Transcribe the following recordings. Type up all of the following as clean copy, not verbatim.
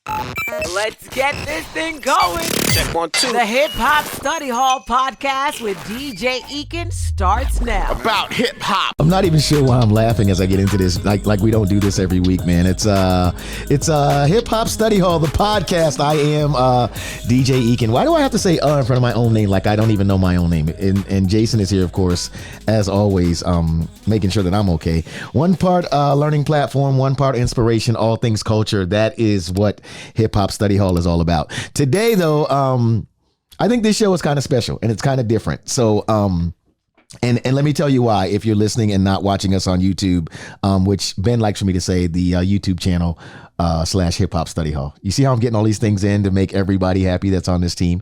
Let's get this thing going. Check 1, 2. The Hip Hop Study Hall podcast with DJ Ekin starts now. About hip hop. I'm not even sure why I'm laughing as I get into this. Like we don't do this every week, man. It's Hip Hop Study Hall, the podcast. I am DJ Ekin. Why do I have to say in front of my own name? Like I don't even know my own name. And Jason is here, of course, as always, making sure that I'm okay. One part learning platform, one part inspiration, all things culture. That is what Hip Hop Study Hall is all about. Today, though, I think this show is kind of special and it's kind of different. So, and let me tell you why, if you're listening and not watching us on YouTube, which Ben likes for me to say, the YouTube channel / Hip Hop Study Hall. You see how I'm getting all these things in to make everybody happy that's on this team.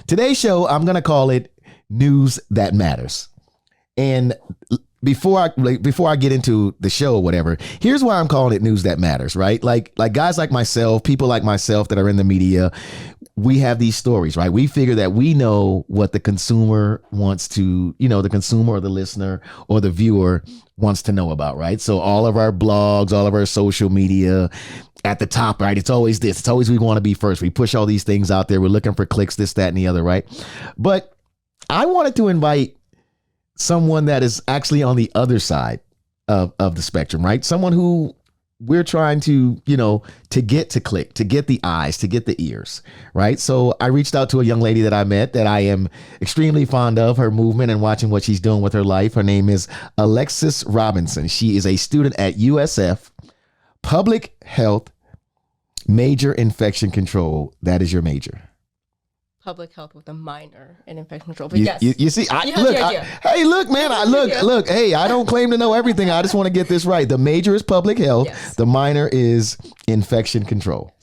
Today's show, I'm going to call it News That Matters. And before I get into the show or whatever, here's why I'm calling it News That Matters, right? Like guys like myself, people like myself that are in the media, we have these stories, right? We figure that we know what the consumer wants to, the consumer or the listener or the viewer wants to know about, right? So all of our blogs, all of our social media at the top, right? It's always this. It's always we want to be first. We push all these things out there. We're looking for clicks, this, that, and the other, right? But I wanted to invite someone that is actually on the other side of the spectrum, right? Someone who we're trying to, to get to click, to get the eyes, to get the ears, right? So I reached out to a young lady that I met that I am extremely fond of, her movement and watching what she's doing with her life. Her name is Alexis Robinson. She is a student at USF, Public Health, major infection control. That is your major. Public health with a minor in infection control. But yes. You see, look, man, hey, I don't claim to know everything. I just want to get this right. The major is public health. Yes. The minor is infection control.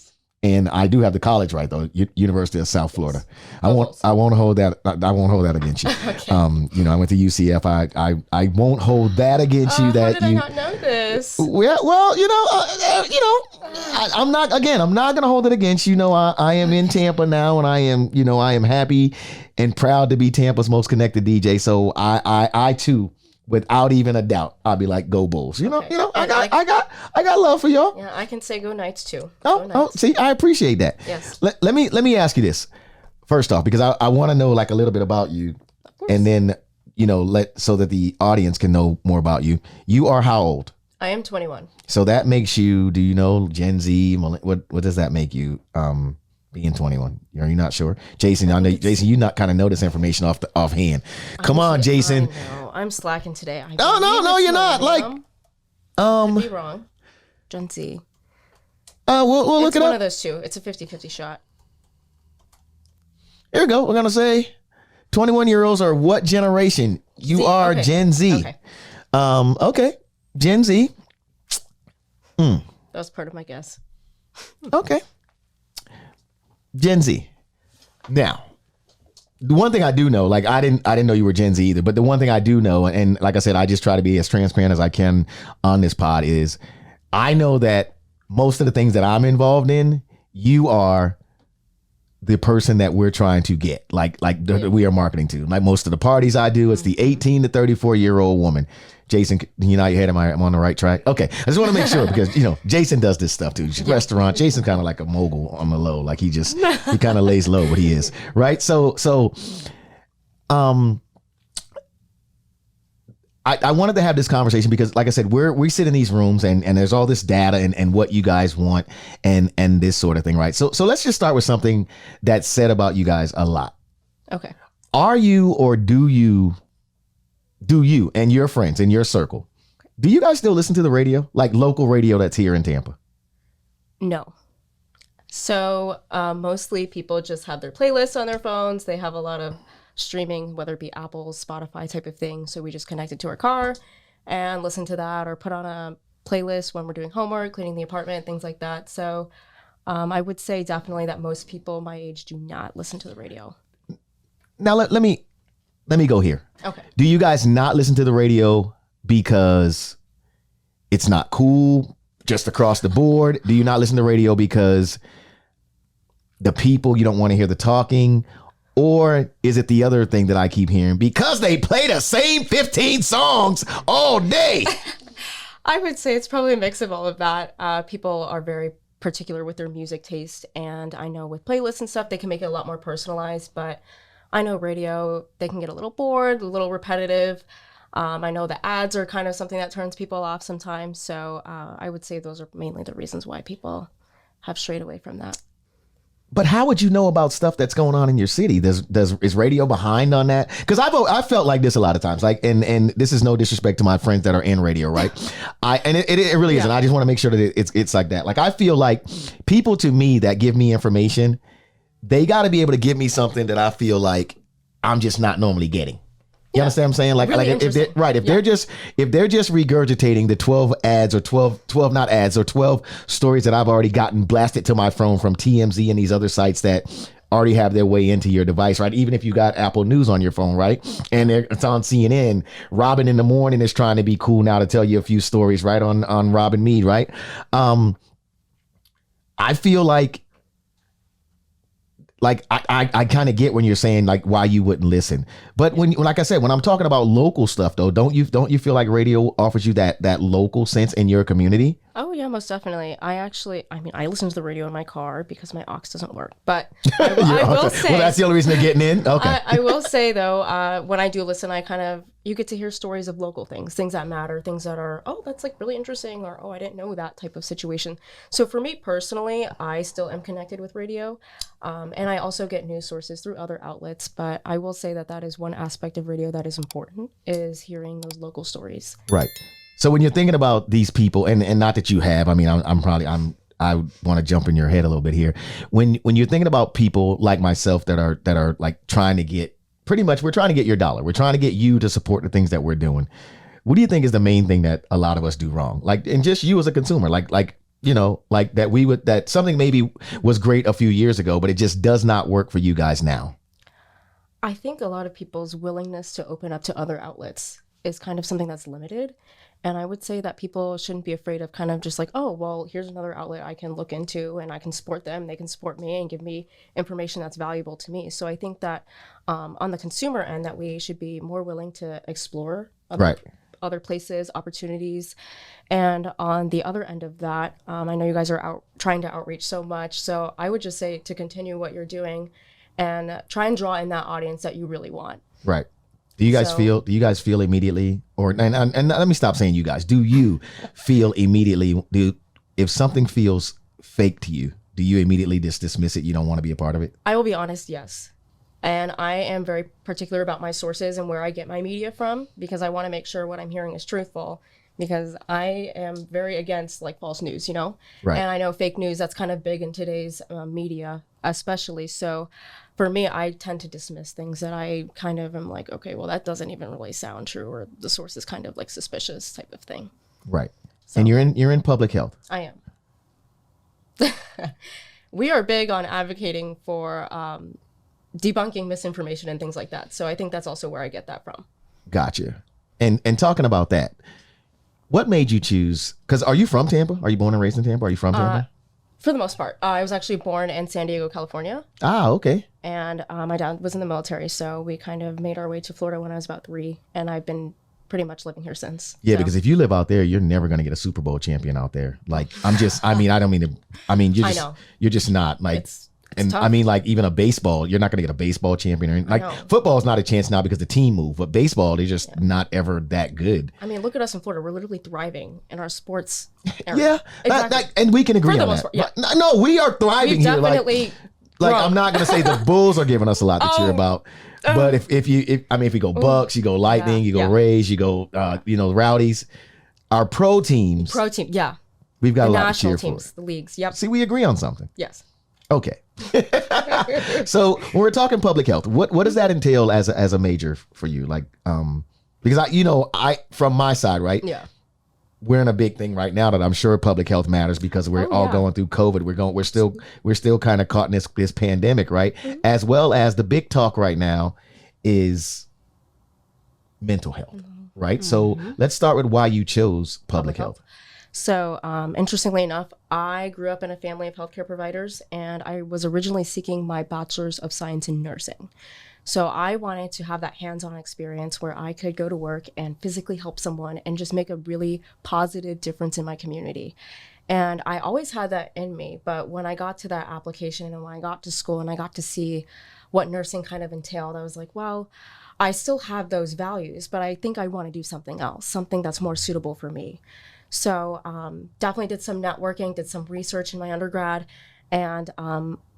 And I do have the college right though, University of South Florida. I won't hold that against you. Okay. I went to UCF. I won't hold that against you. That how did I not know this? Well, I'm not going to hold it against you. I am in Tampa now, and I am happy and proud to be Tampa's most connected DJ. So I too, without even a doubt, I'll be like, go Bulls. I got love for y'all. Yeah, I can say go Knights too. See, I appreciate that. Yes. Let me ask you this first off, because I want to know like a little bit about you, and then so that the audience can know more about you. You are how old? I am 21. So that makes you, do you know Gen Z? What does that make you? Being 21, are you not sure, Jason? I know, Jason, you not kind of know this information offhand. Come on, Jason. I'm slacking today. No, you're not. Like, could be wrong. Gen Z. We'll look it up. It's one of those two. It's a 50-50 shot. Here we go. We're gonna say 21-year-olds are what generation? You are okay. Gen Z. Okay. Okay. Gen Z. That was part of my guess. Okay. Gen Z. Now, the one thing I do know, like I didn't know you were Gen Z either, but the one thing I do know, and like I said, I just try to be as transparent as I can on this pod, is I know that most of the things that I'm involved in, you are the person that we're trying to get, we are marketing to. Like most of the parties I do, it's the 18 to 34-year-old woman. Jason, you nod your head, am I on the right track? Okay. I just want to make sure because, Jason does this stuff too. Restaurant. Jason's kind of like a mogul on the low. Like he kind of lays low, but he is. Right. So, I wanted to have this conversation because, like I said, we sit in these rooms and there's all this data and what you guys want and this sort of thing, right? So let's just start with something that's said about you guys a lot. Okay. Are you or do you and your friends in your circle, do you guys still listen to the radio, like local radio that's here in Tampa? No. So mostly people just have their playlists on their phones. They have a lot of streaming, whether it be Apple, Spotify type of thing. So we just connect it to our car and listen to that or put on a playlist when we're doing homework, cleaning the apartment, things like that. So I would say definitely that most people my age do not listen to the radio. Now, let me go here. Okay. Do you guys not listen to the radio because it's not cool just across the board? Do you not listen to radio because the people, you don't want to hear the talking? Or is it the other thing that I keep hearing? Because they play the same 15 songs all day. I would say it's probably a mix of all of that. People are very particular with their music taste. And I know with playlists and stuff, they can make it a lot more personalized. But I know radio, they can get a little bored, a little repetitive. I know the ads are kind of something that turns people off sometimes. So I would say those are mainly the reasons why people have strayed away from that. But how would you know about stuff that's going on in your city? Is radio behind on that? Because I felt like this a lot of times. Like, and this is no disrespect to my friends that are in radio, right? It really isn't. I just want to make sure that it's like that. Like, I feel like people to me that give me information, they got to be able to give me something that I feel like I'm just not normally getting. You understand what I'm saying? Like, really if they're just regurgitating the 12 ads or 12 not ads or 12 stories that I've already gotten blasted to my phone from TMZ and these other sites that already have their way into your device, right? Even if you got Apple News on your phone, right? And it's on CNN. Robin in the morning is trying to be cool now to tell you a few stories, right? On Robin Mead, right? I feel like I kind of get when you're saying like why you wouldn't listen, but when like I said, when I'm talking about local stuff though, don't you feel like radio offers you that local sense in your community? Oh yeah, most definitely. I listen to the radio in my car because my aux doesn't work. But I will say, well, that's the only reason they're getting in. Okay. I will say though, when I do listen, you get to hear stories of local things that matter, things that are, oh, that's like really interesting, or oh, I didn't know that type of situation. So for me personally, I still am connected with radio, and I also get news sources through other outlets. But I will say that is one aspect of radio that is important, is hearing those local stories. Right. So when you're thinking about these people, and not that you have, I mean, I want to jump in your head a little bit here. When you're thinking about people like myself that are like trying to get, pretty much, we're trying to get your dollar. We're trying to get you to support the things that we're doing. What do you think is the main thing that a lot of us do wrong? Like, and just you as a consumer, like you know, like that something maybe was great a few years ago, but it just does not work for you guys now. I think a lot of people's willingness to open up to other outlets is kind of something that's limited. And I would say that people shouldn't be afraid of kind of just like, oh, well, here's another outlet I can look into and I can support them. They can support me and give me information that's valuable to me. So I think that on the consumer end, that we should be more willing to explore other places, opportunities. And on the other end of that, I know you guys are trying to outreach so much. So I would just say to continue what you're doing and try and draw in that audience that you really want. Right. Do you guys feel immediately, and let me stop saying you guys, do you feel immediately, if something feels fake to you, do you immediately just dismiss it? You don't want to be a part of it? I will be honest, yes. And I am very particular about my sources and where I get my media from, because I want to make sure what I'm hearing is truthful, because I am very against like false news, you know? Right. And I know fake news, that's kind of big in today's media, especially. So for me, I tend to dismiss things that I kind of am like, okay, well, that doesn't even really sound true, or the source is kind of like suspicious type of thing. Right. So, and you're in public health. I am. We are big on advocating for debunking misinformation and things like that. So I think that's also where I get that from. Gotcha. And talking about that, what made you choose? Because are you from Tampa? Are you born and raised in Tampa? Are you from Tampa? For the most part. I was actually born in San Diego, California. Ah, okay. And my dad was in the military, so we kind of made our way to Florida when I was about 3, and I've been pretty much living here since. Yeah, so. Because if you live out there, you're never going to get a Super Bowl champion out there. Like, you're just not like. It's tough. I mean, like even a baseball, you're not going to get a baseball champion. Or like football is not a chance now because the team moved, but baseball, they're just not ever that good. I mean, look at us in Florida. We're literally thriving in our sports area. Yeah, exactly. And we can agree on that. Part, yeah. No, we are thriving We've here. Definitely. Like I'm not going to say the Bulls are giving us a lot to cheer about, but if you go Bucks, you go Lightning, you go Rays, you go Rowdies, our pro teams. Yeah. We've got a lot to cheer national teams, for. The leagues. Yep. See, we agree on something. Yes. Okay. So when we're talking public health, what does that entail as a major for you? Like, because I from my side, right? Yeah. We're in a big thing right now that I'm sure public health matters because we're all going through COVID. We're still kind of caught in this pandemic, right? Mm-hmm. As well as the big talk right now is mental health, right? Mm-hmm. So let's start with why you chose public health. So interestingly enough, I grew up in a family of healthcare providers, and I was originally seeking my bachelor's of science in nursing. So I wanted to have that hands-on experience where I could go to work and physically help someone and just make a really positive difference in my community. And I always had that in me. But when I got to that application and when I got to school and I got to see what nursing kind of entailed, I was like, well, I still have those values, but I think I want to do something else, something that's more suitable for me. So definitely did some networking, did some research in my undergrad. And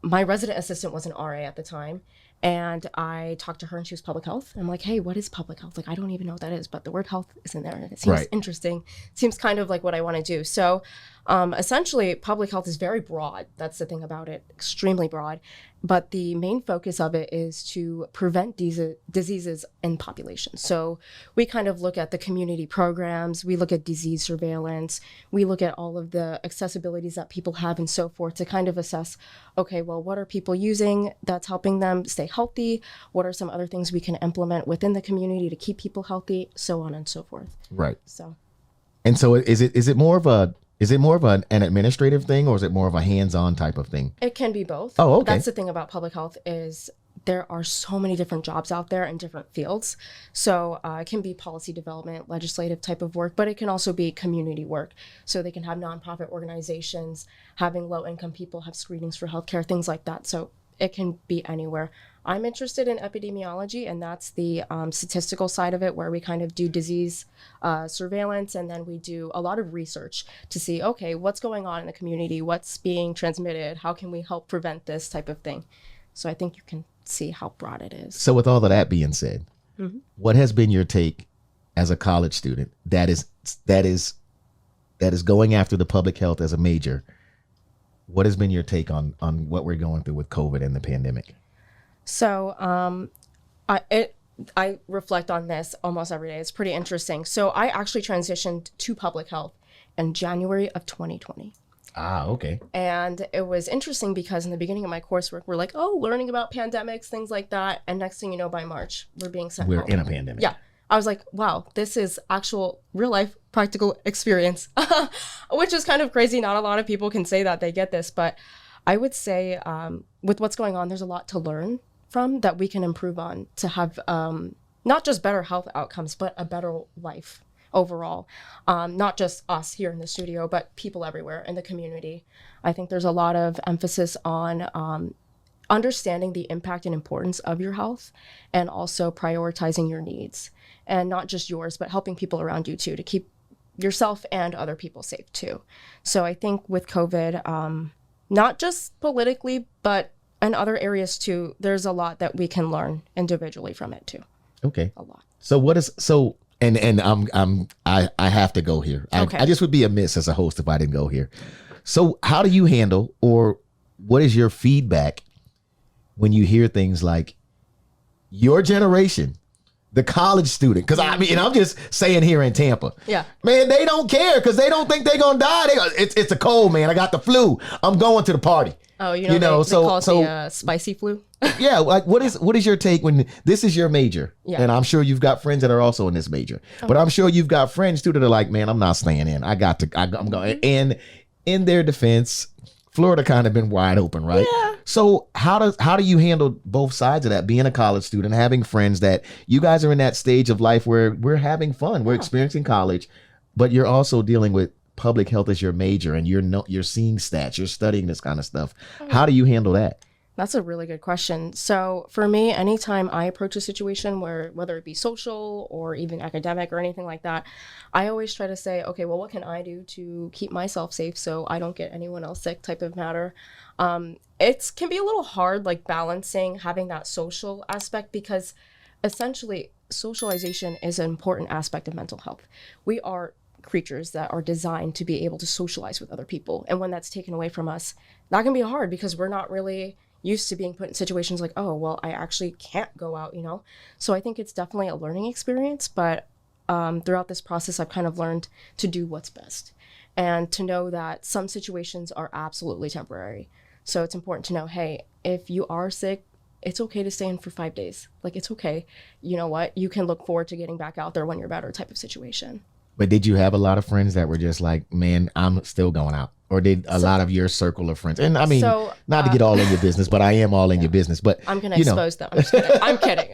my resident assistant was an RA at the time. And I talked to her and she was public health. I'm like, hey, what is public health? Like, I don't even know what that is, but the word health is in there and it seems interesting. Seems kind of like what I want to do. So essentially, public health is very broad. That's the thing about it, extremely broad. But the main focus of it is to prevent diseases in populations. So we kind of look at the community programs, we look at disease surveillance, we look at all of the accessibilities that people have and so forth to kind of assess, okay, well, what are people using that's helping them stay healthy? What are some other things we can implement within the community to keep people healthy, so on and so forth. Right. So is it more of an administrative thing, or is it more of a hands-on type of thing? It can be both. Oh, okay. That's the thing about public health is there are so many different jobs out there in different fields. So it can be policy development, legislative type of work, but it can also be community work. So they can have nonprofit organizations, having low-income people have screenings for healthcare, things like that. So it can be anywhere. I'm interested in epidemiology, and that's the statistical side of it, where we kind of do disease surveillance, and then we do a lot of research to see, okay, what's going on in the community, what's being transmitted, how can we help prevent this type of thing. So I think you can see how broad it is. So with all of that being said, what has been your take as a college student that is going after the public health as a major? What has been your take on what we're going through with COVID and the pandemic? So I reflect on this almost every day. It's pretty interesting. So I actually transitioned to public health in January of 2020. Ah, okay. And it was interesting because in the beginning of my coursework, we're like, oh, learning about pandemics, things like that. And next thing you know, by March, we're being sent home. We're in a pandemic. Yeah. I was like, wow, this is actual real life practical experience, which is kind of crazy. Not a lot of people can say that they get this, but I would say with what's going on, there's a lot to learn from that we can improve on to have not just better health outcomes, but a better life overall. Not just us here in the studio, but people everywhere in the community. I think there's a lot of emphasis on understanding the impact and importance of your health and also prioritizing your needs. And not just yours, but helping people around you too, to keep yourself and other people safe too. So I think with COVID, not just politically, but in other areas too, there's a lot that we can learn individually from it too. Okay. A lot. So I have to go here. Okay. I just would be amiss as a host if I didn't go here. So how do you handle, or what is your feedback when you hear things like your generation, the college student? Because I mean, I'm just saying here in Tampa. Yeah. Man, they don't care because they don't think they're going to die. It's a cold, man. I got the flu. I'm going to the party. Oh, they call it the spicy flu. Yeah. Like, what is your take when this is your major? Yeah. And I'm sure you've got friends that are also in this major. But I'm sure you've got friends too that are like, man, I'm not staying in. I'm going. And in their defense, Florida kind of been wide open, right? Yeah. So how do you handle both sides of that? Being a college student, having friends that you guys are in that stage of life where we're having fun, we're experiencing college, but you're also dealing with public health as your major, and you're seeing stats, you're studying this kind of stuff. How do you handle that? That's a really good question. So for me, anytime I approach a situation whether it be social or even academic or anything like that, I always try to say, okay, well, what can I do to keep myself safe so I don't get anyone else sick type of matter. It can be a little hard, like balancing having that social aspect, because essentially socialization is an important aspect of mental health. We are creatures that are designed to be able to socialize with other people. And when that's taken away from us, that can be hard because we're not really used to being put in situations like, oh, well, I actually can't go out, So I think it's definitely a learning experience, but throughout this process, I've kind of learned to do what's best and to know that some situations are absolutely temporary. So it's important to know, hey, if you are sick, it's okay to stay in for 5 days. Like, it's okay. You know what? You can look forward to getting back out there when you're better type of situation. But did you have a lot of friends that were just like, man, I'm still going out? Or did a lot of your circle of friends? And I mean, not to get all in your business, but I am all in your business. But I'm going to expose them. I'm just kidding. I'm kidding.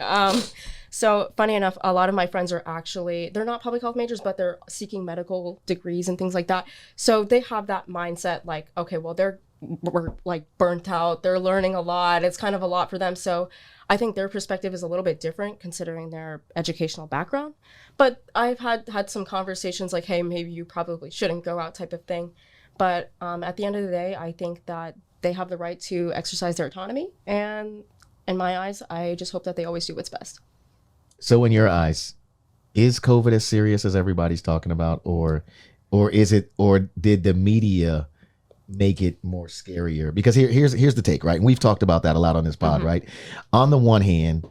So funny enough, a lot of my friends are actually, they're not public health majors, but they're seeking medical degrees and things like that. So they have that mindset like, okay, well, we're like burnt out. They're learning a lot. It's kind of a lot for them. So I think their perspective is a little bit different considering their educational background. But I've had some conversations like, hey, maybe you probably shouldn't go out type of thing. But at the end of the day, I think that they have the right to exercise their autonomy. And in my eyes, I just hope that they always do what's best. So in your eyes, is COVID as serious as everybody's talking about, or did the media make it more scarier? Because here's the take, right? And we've talked about that a lot on this pod, right? On the one hand,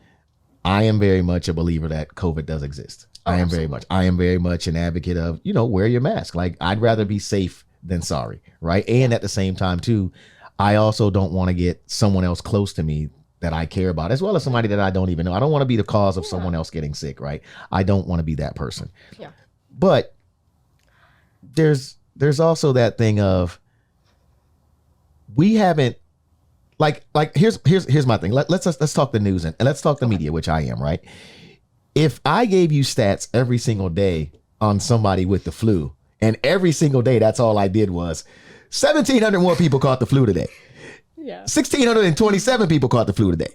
I am very much a believer that COVID does exist. I am very much an advocate of, wear your mask. Like, I'd rather be safe than sorry, right? And at the same time too, I also don't want to get someone else close to me that I care about, as well as somebody that I don't even know. I don't want to be the cause of someone else getting sick, right? I don't want to be that person. Yeah. But there's also that thing of, we haven't, like here's my thing. Let's talk the news and let's talk the media, which I am, right? If I gave you stats every single day on somebody with the flu, and every single day that's all I did was 1,700 more people caught the flu today. Yeah. 1,627 people caught the flu today.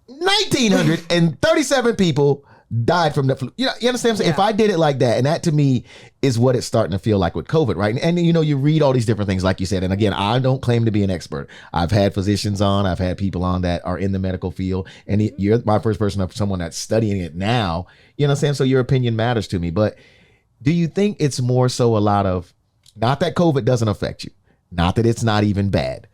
1,937 people died from the flu. You understand what I'm saying? Yeah. If I did it like that, and that to me is what it's starting to feel like with COVID, right? And you read all these different things, like you said. And again, I don't claim to be an expert. I've had physicians on, I've had people on that are in the medical field, and you're my first person of someone that's studying it now. You know what I'm saying? So your opinion matters to me. But do you think it's more so a lot of, not that COVID doesn't affect you, not that it's not even bad,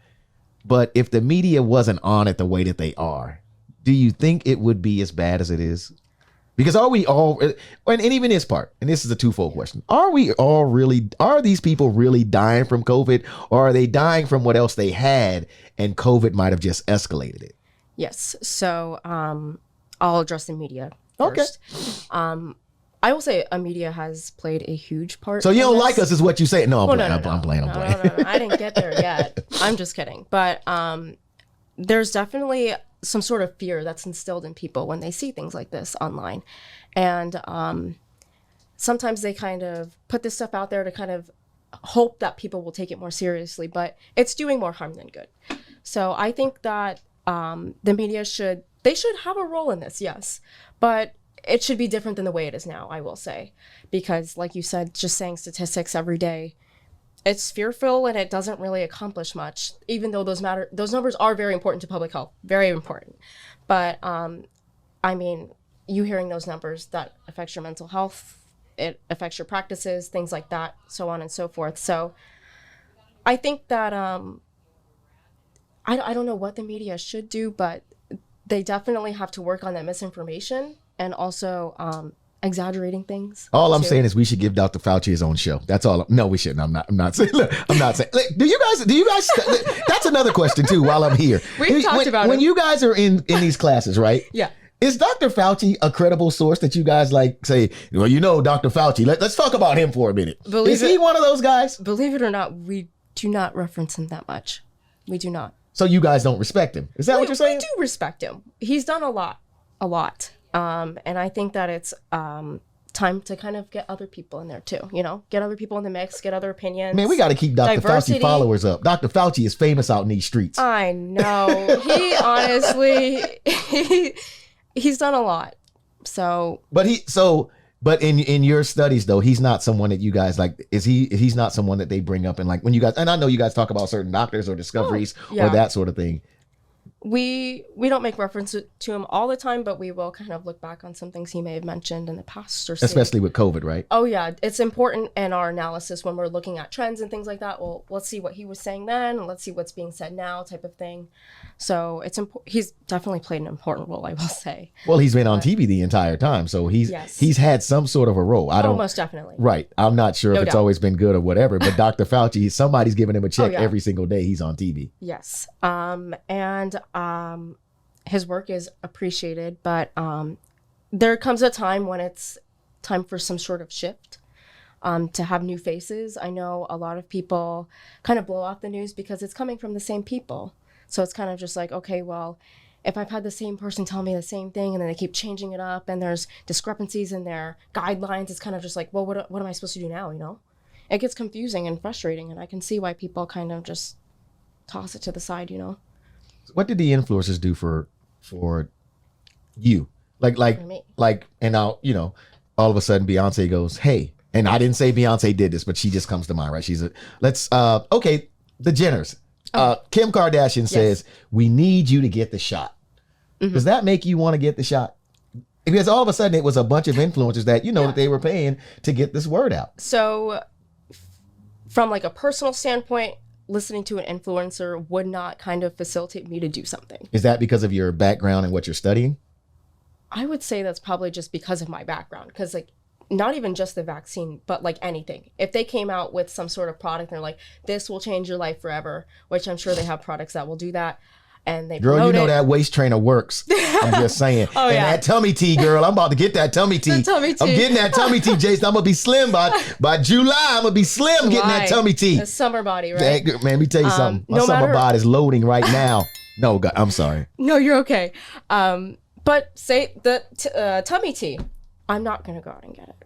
but if the media wasn't on it the way that they are, do you think it would be as bad as it is? Because are we all, and even this part, and this is a twofold question, are these people really dying from COVID, or are they dying from what else they had and COVID might have just escalated it? Yes. So I'll address the media first. Okay. I will say media has played a huge part. So you don't like us is what you say? No, I'm playing. No, I didn't get there yet. I'm just kidding. But there's definitely some sort of fear that's instilled in people when they see things like this online. And sometimes they kind of put this stuff out there to kind of hope that people will take it more seriously, but it's doing more harm than good. So I think that the media should have a role in this, yes. But it should be different than the way it is now, I will say. Because like you said, just saying statistics every day, it's fearful and it doesn't really accomplish much, even though those numbers are very important to public health, very important. But I mean, you hearing those numbers, that affects your mental health, it affects your practices, things like that, so on and so forth. So I think that I don't know what the media should do, but they definitely have to work on that misinformation and also exaggerating things. All I'm saying is we should give Dr. Fauci his own show. That's all. No, we shouldn't. I'm not saying. Look, I'm not saying. Look, do you guys? That's another question too. While I'm here, we've talked about when you guys are in these classes, right? Yeah. Is Dr. Fauci a credible source that you guys like say? Well, Dr. Fauci. Let's talk about him for a minute. Is he one of those guys? Believe it or not, we do not reference him that much. We do not. So you guys don't respect him? Is that what you're saying? We do respect him. He's done a lot. And I think that it's time to kind of get other people in there too, get other people in the mix, get other opinions. Man, we got to keep Dr. Diversity. Fauci followers up. Dr. Fauci is famous out in these streets. I know. He honestly, he's done a lot. So, but in your studies though, he's not someone that you guys like. He's not someone that they bring up and like when you guys, and I know you guys talk about certain doctors or discoveries or that sort of thing. We don't make reference to him all the time, but we will kind of look back on some things he may have mentioned in the past or especially with COVID, right? Oh yeah, it's important in our analysis when we're looking at trends and things like that. Well, let's see what he was saying then, and let's see what's being said now, type of thing. So it's he's definitely played an important role, I will say. Well, he's been on TV the entire time, so he's had some sort of a role. Most definitely. Right. I'm not sure if it's always been good or whatever, but Dr. Fauci, somebody's giving him a check every single day he's on TV. Yes. And his work is appreciated, but there comes a time when it's time for some sort of shift, to have new faces. I know a lot of people kind of blow off the news because it's coming from the same people. So it's kind of just like, okay, well, if I've had the same person tell me the same thing and then they keep changing it up and there's discrepancies in their guidelines, it's kind of just like, well, what am I supposed to do now, you know? It gets confusing and frustrating, and I can see why people kind of just toss it to the side, you know? What did the influencers do for you? And now, you know, all of a sudden Beyonce goes, hey, and I didn't say Beyonce did this, but she just comes to mind, right? The Jenners. Kim Kardashian says, we need you to get the shot. Mm-hmm. Does that make you want to get the shot? Because all of a sudden it was a bunch of influencers that, you know, that they were paying to get this word out. So from like a personal standpoint, listening to an influencer would not kind of facilitate me to do something. Is that because of your background and what you're studying? I would say that's probably just because of my background, because like not even just the vaccine, but like anything. If they came out with some sort of product and they're like, this will change your life forever, which I'm sure they have products that will do that. And they girl, you know it. that waist trainer works. I'm just saying. Oh, and yeah. that tummy tea, girl, I'm about to get that tummy tea. Tummy tea. I'm getting that tummy tea, Jason. I'm gonna be slim by July. I'm gonna be slim getting that tummy tea. A summer body, right? Man, let me tell you something. My summer body is loading right now. No, God, I'm sorry. No, you're okay. But say the tummy tea, I'm not gonna go out and get it.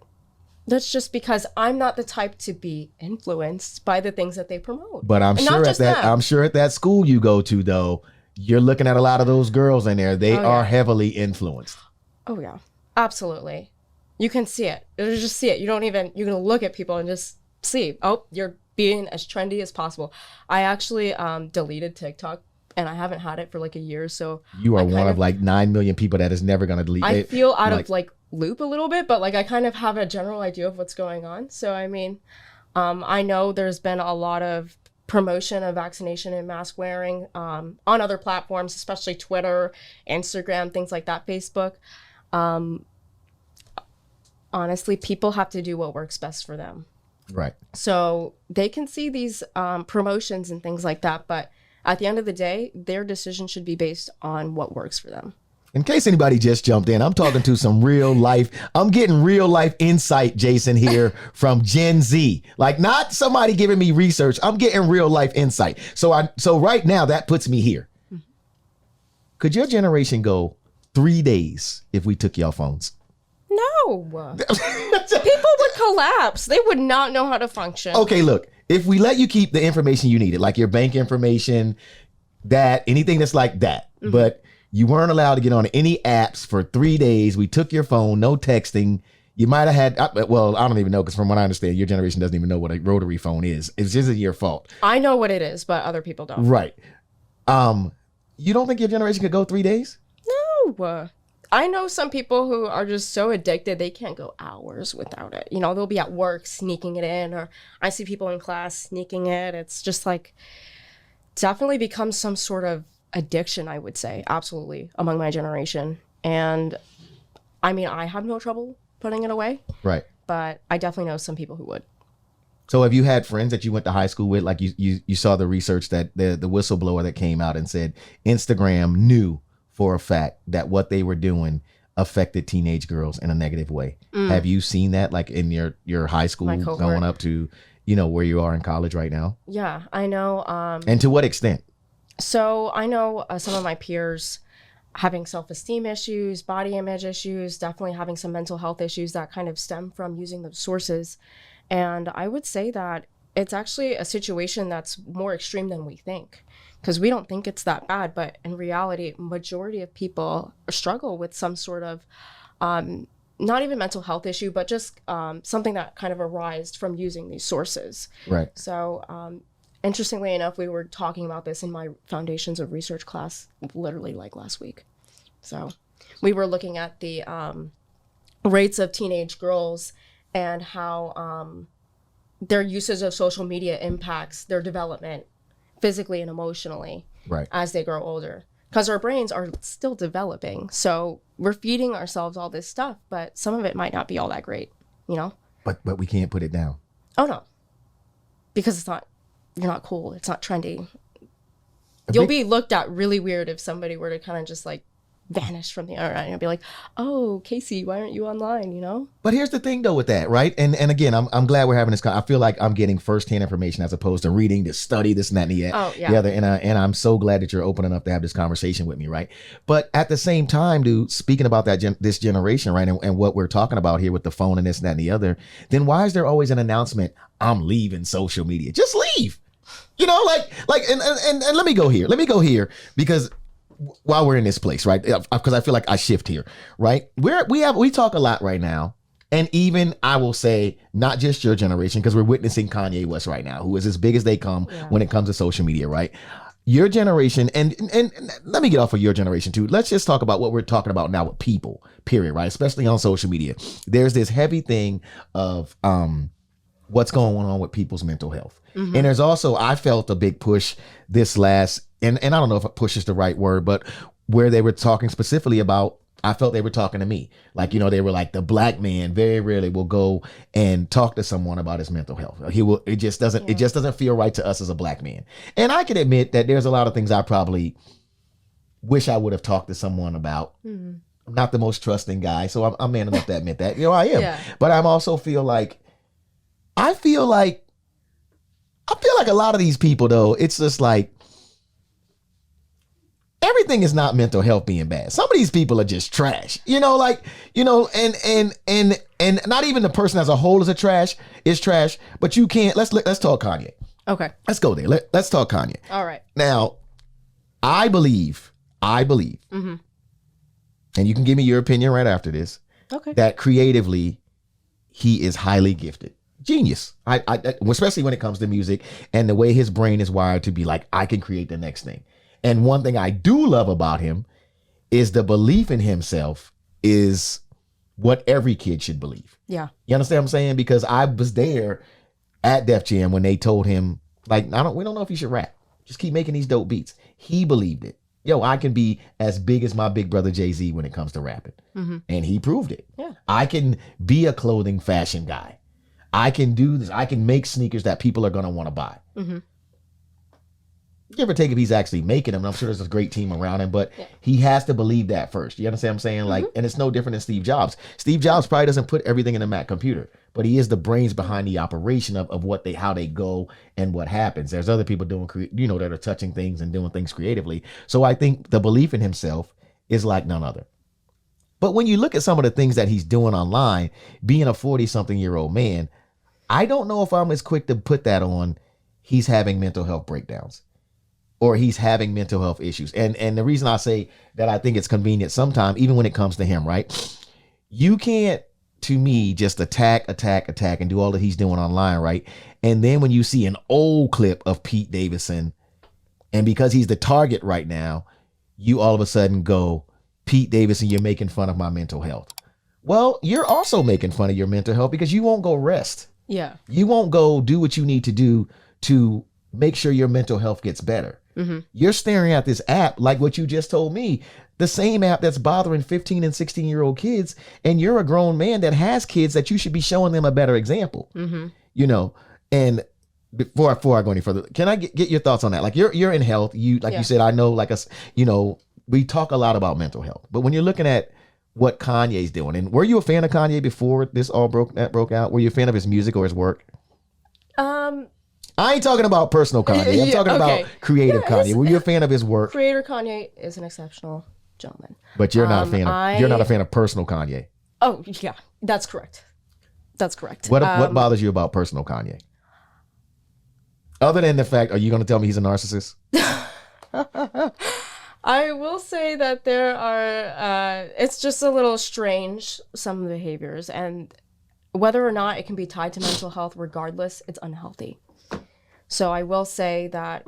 That's just because I'm not the type to be influenced by the things that they promote. But I'm sure at that school you go to, though, you're looking at a lot of those girls in there. They are heavily influenced. Oh yeah, absolutely. You can see it. You just see it. You're gonna look at people and just see, oh, you're being as trendy as possible. I actually deleted TikTok, and I haven't had it for like a year. So you are one of like 9 million people that is never gonna delete. I feel out of like loop a little bit, but like I kind of have a general idea of what's going on. So I mean, I know there's been a lot of promotion of vaccination and mask wearing on other platforms, especially Twitter, Instagram, things like that, Facebook. Honestly, people have to do what works best for them. Right. So they can see these promotions and things like that, but at the end of the day, their decision should be based on what works for them. In case anybody just jumped in, I'm talking to some real life. I'm getting real life insight, Jason, here from Gen Z. Like not somebody giving me research. I'm getting real life insight. So right now that puts me here. Mm-hmm. Could your generation go 3 days if we took your phones? No. People would collapse. They would not know how to function. Okay, look, if we let you keep the information you needed, like your bank information, anything that's like that, mm-hmm. but you weren't allowed to get on any apps for 3 days. We took your phone, no texting. You might have had, well, I don't even know, because from what I understand, your generation doesn't even know what a rotary phone is. It's just your fault. I know what it is, but other people don't. Right. You don't think your generation could go 3 days? No. I know some people who are just so addicted, they can't go hours without it. You know, they'll be at work sneaking it in, or I see people in class sneaking it. It's just like, definitely becomes some sort of addiction, I would say, absolutely, among my generation. And I mean, I have no trouble putting it away. Right. But I definitely know some people who would. So have you had friends that you went to high school with? Like you saw the research that the whistleblower that came out and said Instagram knew for a fact that what they were doing affected teenage girls in a negative way. Have you seen that like in your high school going up to, you know, where you are in college right now? Yeah, I know. And to what extent? So I know some of my peers having self-esteem issues, body image issues, definitely having some mental health issues that kind of stem from using those sources. And I would say that it's actually a situation that's more extreme than we think, because we don't think it's that bad. But in reality, majority of people struggle with some sort of not even mental health issue, but just something that kind of arised from using these sources. Right. So interestingly enough, we were talking about this in my Foundations of Research class, literally like last week. So we were looking at the rates of teenage girls and how their usage of social media impacts their development physically and emotionally as they grow older. Because our brains are still developing. So we're feeding ourselves all this stuff, but some of it might not be all that great, you know? But we can't put it down. Oh, no. Because you're not cool. It's not trendy. You'll be looked at really weird if somebody were to kind of just like vanish from the internet. And you'll be like, oh, Casey, why aren't you online? You know? But here's the thing though with that, right? And again, I'm glad we're having this. I feel like I'm getting firsthand information as opposed to reading, to study, this and that and the other. And I'm so glad that you're open enough to have this conversation with me, right? But at the same time, dude, speaking about that this generation, right, and what we're talking about here with the phone and this and that and the other, then why is there always an announcement? I'm leaving social media. Just leave. You know, and let me go here because while we're in this place, right? Because I feel like I shift here, right? We talk a lot right now. And even I will say, not just your generation, because we're witnessing Kanye West right now, who is as big as they come when it comes to social media, right? Your generation, and let me get off of your generation too. Let's just talk about what we're talking about now with people, period, right? Especially on social media. There's this heavy thing of what's going on with people's mental health. Mm-hmm. And there's also, I felt a big push this last, and I don't know if push is the right word, but where they were talking specifically about, I felt they were talking to me. Like, you know, they were like, the black man very rarely will go and talk to someone about his mental health. It just doesn't feel right to us as a black man. And I can admit that there's a lot of things I probably wish I would have talked to someone about. Mm-hmm. I'm not the most trusting guy, so I'm man enough to admit that. You know, I am. Yeah. But I'm also I feel like a lot of these people though, it's just like, everything is not mental health being bad. Some of these people are just trash, you know, like, you know, and not even the person as a whole is trash, but you can't, let's talk Kanye. Okay. Let's go there. Let's talk Kanye. All right. Now, I believe, mm-hmm. and you can give me your opinion right after this, okay, that creatively, he is highly gifted. Genius. I especially when it comes to music and the way his brain is wired to be like, I can create the next thing. And one thing I do love about him is the belief in himself is what every kid should believe. Yeah. You understand what I'm saying? Because I was there at Def Jam when they told him, like, we don't know if you should rap. Just keep making these dope beats. He believed it. Yo, I can be as big as my big brother Jay-Z when it comes to rapping. Mm-hmm. And he proved it. Yeah. I can be a clothing fashion guy. I can do this. I can make sneakers that people are going to want to buy. Mm-hmm. Give or take if he's actually making them. I'm sure there's a great team around him, but he has to believe that first. You understand what I'm saying? Like, and it's no different than Steve Jobs. Steve Jobs probably doesn't put everything in a Mac computer, but he is the brains behind the operation of how they go and what happens. There's other people doing, that are touching things and doing things creatively. So I think the belief in himself is like none other. But when you look at some of the things that he's doing online, being a 40-something-year-old man, I don't know if I'm as quick to put that on he's having mental health breakdowns or he's having mental health issues. And the reason I say that I think it's convenient sometimes, even when it comes to him, right? You can't, to me, just attack and do all that he's doing online, right? And then when you see an old clip of Pete Davidson, and because he's the target right now, you all of a sudden go, Pete Davidson, you're making fun of my mental health. Well, you're also making fun of your mental health because you won't go rest. Yeah. You won't go do what you need to do to make sure your mental health gets better. Mm-hmm. You're staring at this app like what you just told me, the same app that's bothering 15 and 16-year-old kids, and you're a grown man that has kids that you should be showing them a better example. Mm-hmm. You know, and before I go any further, can I get your thoughts on that? Like you're in health. You said, I know, like us, we talk a lot about mental health, but when you're looking at what Kanye's doing, and were you a fan of Kanye before this all broke out? Were you a fan of his music or his work? I ain't talking about personal Kanye. I'm talking about creative Kanye. Were you a fan of his work? Creator Kanye is an exceptional gentleman. But you're not a fan of you're not a fan of personal Kanye. Oh yeah, that's correct. That's correct. What bothers you about personal Kanye? Other than the fact, are you going to tell me he's a narcissist? I will say that there are, it's just a little strange, some behaviors, and whether or not it can be tied to mental health, regardless, it's unhealthy. So I will say that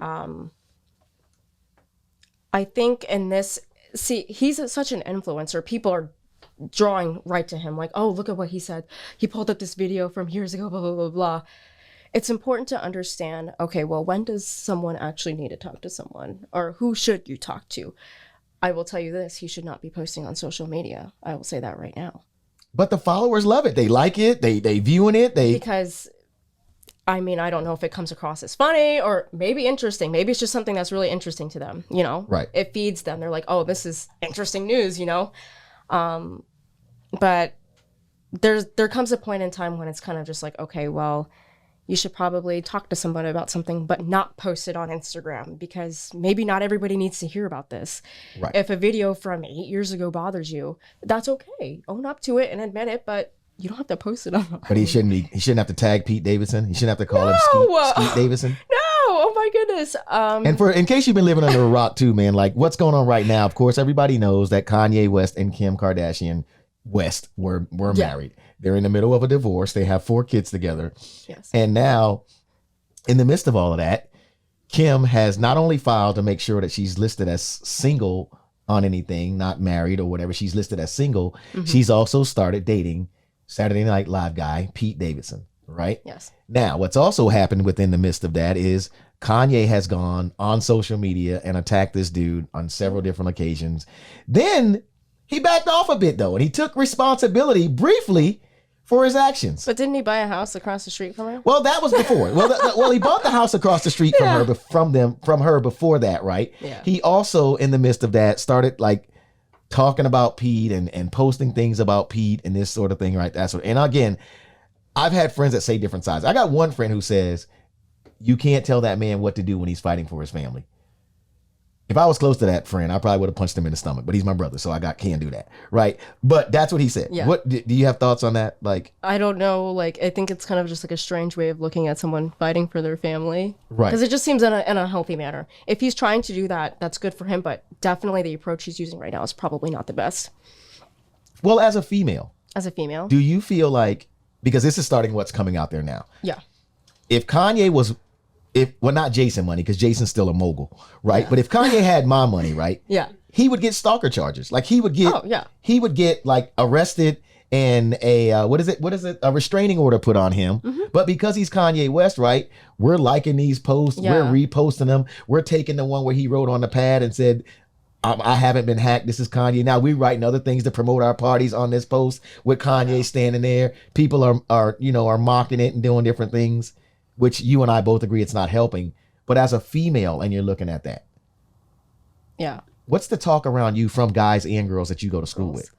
I think in this, he's such an influencer. People are drawing right to him, like, oh, look at what he said. He pulled up this video from years ago, blah, blah, blah, blah. It's important to understand, okay, well, when does someone actually need to talk to someone? Or who should you talk to? I will tell you this, he should not be posting on social media. I will say that right now. But the followers love it. They like it. They viewing it. Because I mean, I don't know if it comes across as funny or maybe interesting. Maybe it's just something that's really interesting to them, you know? Right. It feeds them. They're like, oh, this is interesting news, you know? But there comes a point in time when it's kind of just like, okay, well, you should probably talk to somebody about something, but not post it on Instagram because maybe not everybody needs to hear about this. Right. If a video from 8 years ago bothers you, that's okay. Own up to it and admit it, but you don't have to post it on. But he shouldn't have to tag Pete Davidson. He shouldn't have to call him Skeet Davidson. No, oh my goodness. And in case you've been living under a rock too, man, like what's going on right now, of course, everybody knows that Kanye West and Kim Kardashian West were married. They're in the middle of a divorce. They have 4 kids together. Yes. And now, in the midst of all of that, Kim has not only filed to make sure that she's listed as single on anything, not married or whatever. She's listed as single. Mm-hmm. She's also started dating Saturday Night Live guy, Pete Davidson, right? Yes. Now, what's also happened within the midst of that is Kanye has gone on social media and attacked this dude on several different occasions. Then he backed off a bit, though, and he took responsibility briefly for his actions. But didn't he buy a house across the street from her? Well, that was before. Well, he bought the house across the street from her before that, right? Yeah. He also, in the midst of that, started like talking about Pete and posting things about Pete and this sort of thing, right? And again, I've had friends that say different sides. I got one friend who says, you can't tell that man what to do when he's fighting for his family. If I was close to that friend, I probably would have punched him in the stomach, but he's my brother, so can't do that, right? But that's what he said. Yeah. What do you have thoughts on that? Like, I don't know. Like, I think it's kind of just like a strange way of looking at someone fighting for their family, right? Because it just seems in a healthy manner. If he's trying to do that, that's good for him. But definitely, the approach he's using right now is probably not the best. Well, as a female, do you feel like, because this is starting what's coming out there now? Yeah. If Kanye was. Not Jason money, because Jason's still a mogul, right? Yeah. But if Kanye had my money, right? Yeah. He would get stalker charges. Like he would get like arrested and a restraining order put on him. Mm-hmm. But because he's Kanye West, right? We're liking these posts, we're reposting them, we're taking the one where he wrote on the pad and said, I haven't been hacked. This is Kanye. Now we're writing other things to promote our parties on this post with Kanye standing there. People are mocking it and doing different things, which you and I both agree it's not helping. But as a female, and you're looking at that, yeah, what's the talk around you from guys and girls that you go to school with?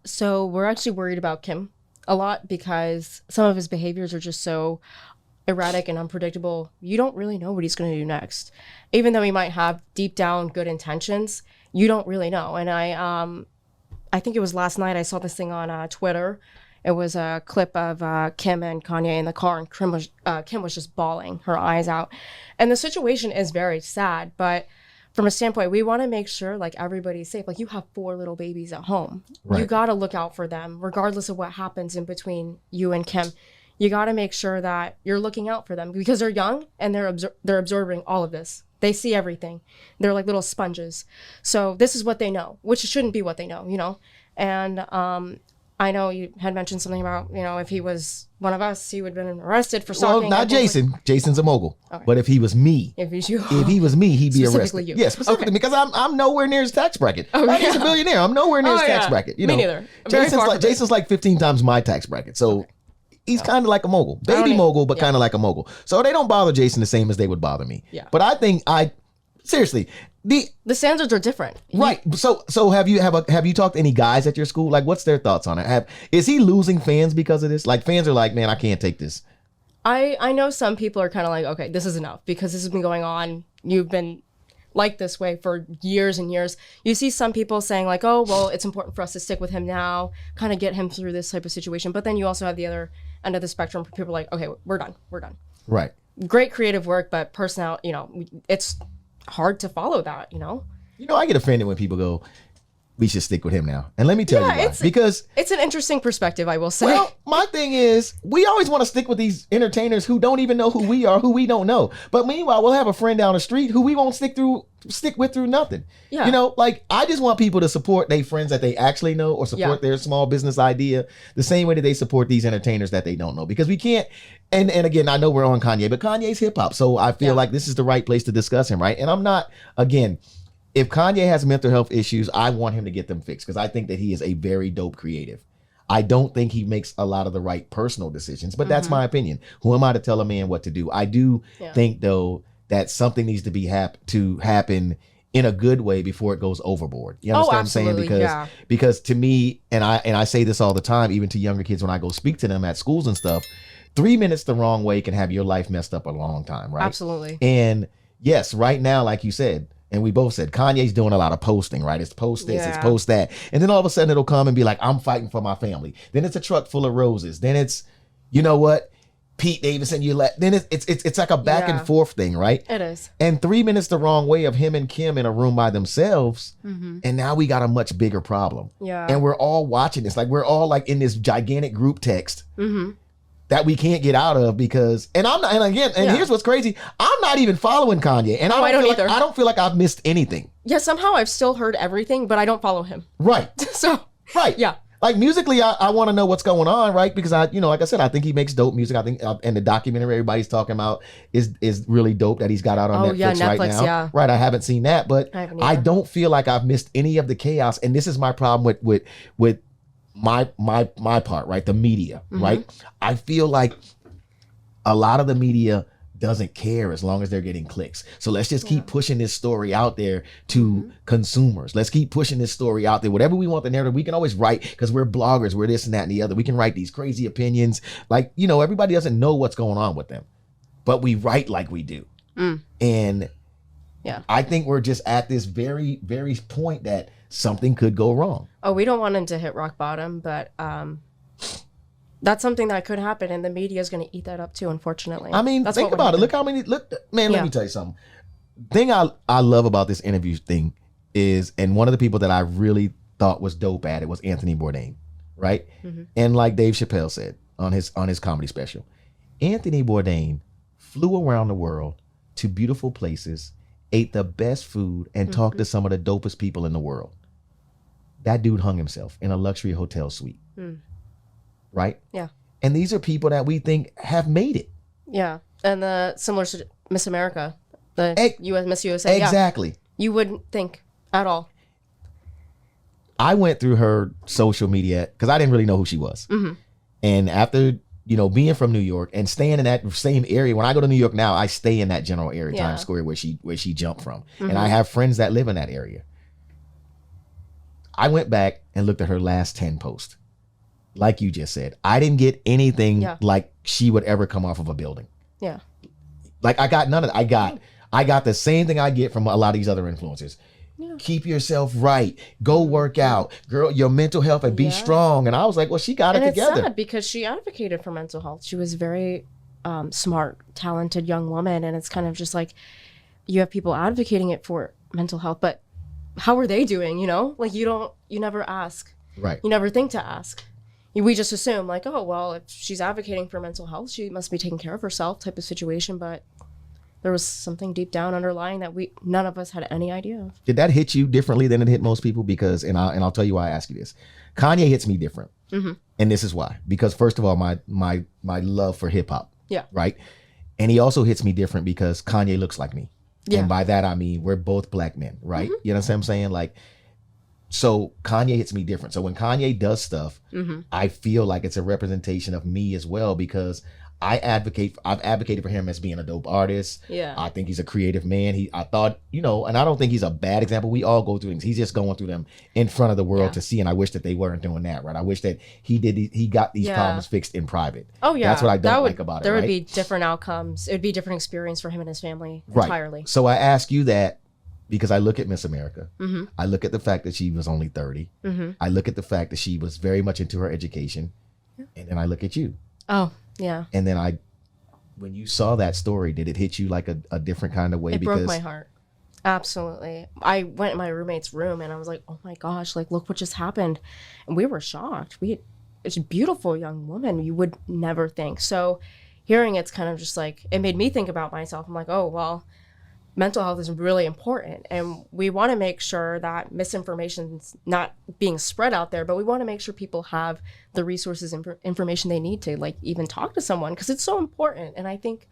So we're actually worried about Kim a lot because some of his behaviors are just so erratic and unpredictable. You don't really know what he's going to do next. Even though he might have deep down good intentions, you don't really know. And I think it was last night I saw this thing on Twitter. It was a clip of Kim and Kanye in the car, and Kim was just bawling her eyes out. And the situation is very sad, but from a standpoint, we want to make sure like everybody's safe. Like you have 4 little babies at home. Right. You got to look out for them, regardless of what happens in between you and Kim. You got to make sure that you're looking out for them because they're young and they're absorbing all of this. They see everything. They're like little sponges. So this is what they know, which shouldn't be what they know, you know? And I know you had mentioned something about, if he was one of us, he would have been arrested for stalking. Well, not Jason. Jason's a mogul. Okay. But if he was me, he'd be arrested. You. Yeah, specifically because I'm nowhere near his tax bracket. He's a billionaire. I'm nowhere near his tax bracket. Me neither. Jason's like 15 times my tax bracket. So he's kind of like a mogul. Baby mogul, but kind of like a mogul. So they don't bother Jason the same as they would bother me. Yeah. But I think seriously, the standards are different, right? So have you talked to any guys at your school? Like, what's their thoughts on it? Is he losing fans because of this? Like, fans are like, man, I can't take this. I know some people are kind of like, okay, this is enough because this has been going on. You've been like this way for years and years. You see some people saying like, oh, well, it's important for us to stick with him now, kind of get him through this type of situation. But then you also have the other end of the spectrum. People are like, okay, we're done. Right. Great creative work, but personality, it's hard to follow that, I get offended when people go, we should stick with him now. And let me tell you why. Because it's an interesting perspective, I will say. Well, my thing is, we always want to stick with these entertainers who don't even know who we are, who we don't know. But meanwhile, we'll have a friend down the street who we won't stick with through nothing. Yeah. I just want people to support their friends that they actually know or support their small business idea the same way that they support these entertainers that they don't know. Because we can't, and again, I know we're on Kanye, but Kanye's hip hop. So I feel like this is the right place to discuss him, right? And I'm not, again, if Kanye has mental health issues, I want him to get them fixed because I think that he is a very dope creative. I don't think he makes a lot of the right personal decisions, but that's my opinion. Who am I to tell a man what to do? I do think though that something needs to be happen in a good way before it goes overboard. You understand what I'm saying? Because to me, and I say this all the time, even to younger kids when I go speak to them at schools and stuff, 3 minutes the wrong way can have your life messed up a long time, right? Absolutely. And yes, right now, like you said, and we both said, Kanye's doing a lot of posting, right? It's post this, it's post that. And then all of a sudden it'll come and be like, I'm fighting for my family. Then it's a truck full of roses. Then it's, you know what? Pete Davidson, then it's like a back and forth thing, right? It is. And 3 minutes the wrong way of him and Kim in a room by themselves. And now we got a much bigger problem. Yeah. And we're all watching this. Like we're all like in this gigantic group text. That we can't get out of because, and I'm not, and again, and here's what's crazy, I'm not even following Kanye, and I don't feel like I've missed anything. Yeah, somehow I've still heard everything, but I don't follow him. Right. Yeah. Like musically, I want to know what's going on, right? Because like I said, I think he makes dope music. I think, and the documentary everybody's talking about is really dope that he's got out on Netflix right now. Yeah. Right. I haven't seen that, but I don't feel like I've missed any of the chaos, and this is my problem with my part, right? The media, right? I feel like a lot of the media doesn't care as long as they're getting clicks. So let's just keep pushing this story out there to consumers. Let's keep pushing this story out there. Whatever we want the narrative, we can always write because we're bloggers, we're this and that and the other. We can write these crazy opinions. Like, everybody doesn't know what's going on with them, but we write like we do. And I think we're just at this very, very point that something could go wrong. Oh, we don't want him to hit rock bottom, but that's something that could happen, and the media is going to eat that up too, unfortunately. I mean, think about it. Look how many, man, let me tell you something. Thing I love about this interview thing is, and one of the people that I really thought was dope at it was Anthony Bourdain, right? And like Dave Chappelle said on his comedy special, Anthony Bourdain flew around the world to beautiful places, ate the best food, and talked to some of the dopest people in the world. That dude hung himself in a luxury hotel suite. Right? Yeah. And these are people that we think have made it. Yeah. And similar to Miss America, the Miss USA. Exactly. Yeah. You wouldn't think at all. I went through her social media because I didn't really know who she was. And after, being from New York and staying in that same area, when I go to New York now, I stay in that general area, Times Square, where she jumped from. And I have friends that live in that area. I went back and looked at her last 10 posts. Like you just said, I didn't get anything like she would ever come off of a building. Yeah. Like I got none of that. I got the same thing I get from a lot of these other influencers. Yeah. Keep yourself right. Go work out. Girl, your mental health and be strong. And I was like, well, she got it together. And it's sad because she advocated for mental health. She was a very smart, talented young woman. And it's kind of just like you have people advocating it for mental health, but how are they doing, Like you never ask. Right. You never think to ask. We just assume like, oh, well, if she's advocating for mental health, she must be taking care of herself type of situation. But there was something deep down underlying that none of us had any idea of. Did that hit you differently than it hit most people? Because, and I'll tell you why I ask you this. Kanye hits me different. And this is why. Because first of all, my love for hip hop. Yeah. Right. And he also hits me different because Kanye looks like me. Yeah. And by that, I mean, we're both black men, right? You know what I'm saying? Like, so Kanye hits me different. So when Kanye does stuff, I feel like it's a representation of me as well because I've advocated for him as being a dope artist. Yeah. I think he's a creative man. I thought, and I don't think he's a bad example. We all go through things. He's just going through them in front of the world to see. And I wish that they weren't doing that, right? I wish that he got these problems fixed in private. Oh yeah. That's what I don't like about it. There would be different outcomes. It would be a different experience for him and his family entirely. Right. So I ask you that because I look at Miss America. I look at the fact that she was only 30. I look at the fact that she was very much into her education. And then I look at you. Oh, yeah. And then when you saw that story, did it hit you like a different kind of way? It broke my heart. Absolutely. I went in my roommate's room and I was like, oh my gosh, like look what just happened. And we were shocked. It's a beautiful young woman. You would never think. So hearing it's kind of just like, it made me think about myself. I'm like, oh, well, mental health is really important. And we want to make sure that misinformation's not being spread out there, but we want to make sure people have the resources and information they need to like even talk to someone because it's so important. And I think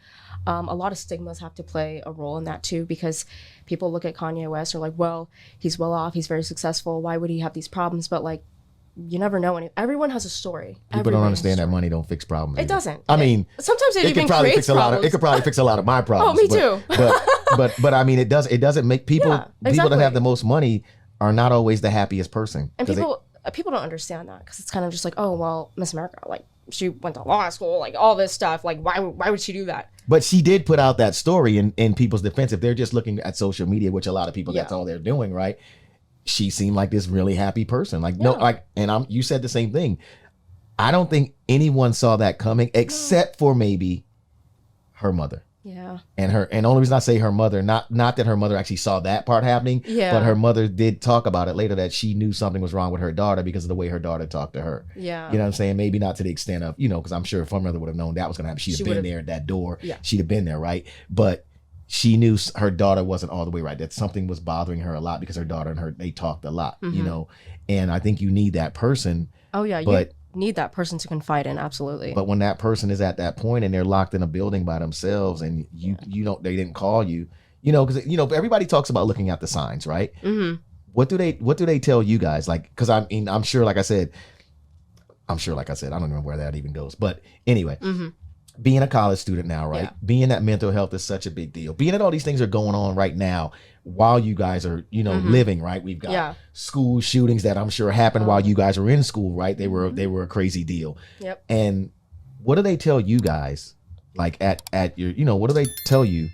a lot of stigmas have to play a role in that too, because people look at Kanye West and are like, well, he's well off, he's very successful. Why would he have these problems? But like, you never know. Everyone has a story. People don't understand that money don't fix problems. It either. doesn't. I mean, sometimes it even could probably creates fix problems. it could probably fix a lot of my problems. Oh, me too. but I mean, it doesn't make people Yeah, people exactly. that have the most money are not always the happiest person. And people don't understand that because it's kind of just like, oh, well, Miss America, like she went to law school, like all this stuff. Like, why would she do that? But she did put out that story in people's defense. If they're just looking at social media, which a lot of people, that's all they're doing, right? She seemed like this really happy person. Like, no, like, and you said the same thing. I don't think anyone saw that coming except for maybe her mother. Yeah. And the only reason I say her mother, not that her mother actually saw that part happening, but her mother did talk about it later that she knew something was wrong with her daughter because of the way her daughter talked to her. Yeah. You know what I'm saying? Maybe not to the extent of, because I'm sure if her mother would have known that was going to happen, she'd have been there at that door. Yeah. She'd have been there, right? But she knew her daughter wasn't all the way right, that something was bothering her a lot because her daughter and her, they talked a lot, and I think you need that person. Oh, yeah. But you need that person to confide in. Absolutely. But when that person is at that point and they're locked in a building by themselves and they didn't call you, because everybody talks about looking at the signs, right? Mm-hmm. What do they tell you guys? Like, because I'm sure, like I said, I don't remember where that even goes. But anyway, being a college student now, right? Yeah. Being that mental health is such a big deal. Being that all these things are going on right now while you guys are, living, right? We've got school shootings that I'm sure happened while you guys were in school, right? They were a crazy deal. Yep. And what do they tell you guys? Like at your, what do they tell you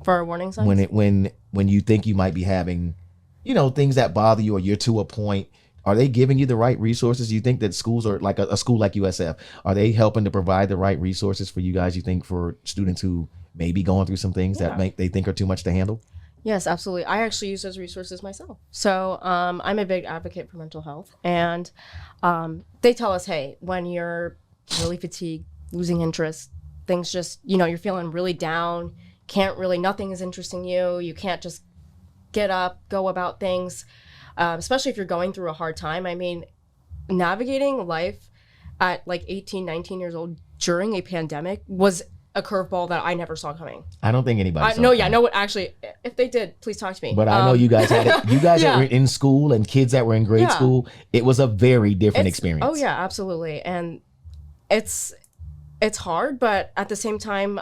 for our warning signs? When you think you might be having, things that bother you or you're to a point? Are they giving you the right resources? You think that schools are like a school like USF, are they helping to provide the right resources for you guys? You think for students who may be going through some things that they think are too much to handle? Yes, absolutely. I actually use those resources myself. So I'm a big advocate for mental health. And they tell us, hey, when you're really fatigued, losing interest, things just, you're feeling really down, nothing is interesting you. You can't just get up, go about things, especially if you're going through a hard time. I mean, navigating life at like 18, 19 years old during a pandemic was a curveball that I never saw coming. I don't think anybody saw it. No, actually, if they did, please talk to me. But I know you guys had it. You guys that were in school and kids that were in grade school, it was a very different experience. Oh yeah, absolutely. And it's hard, but at the same time,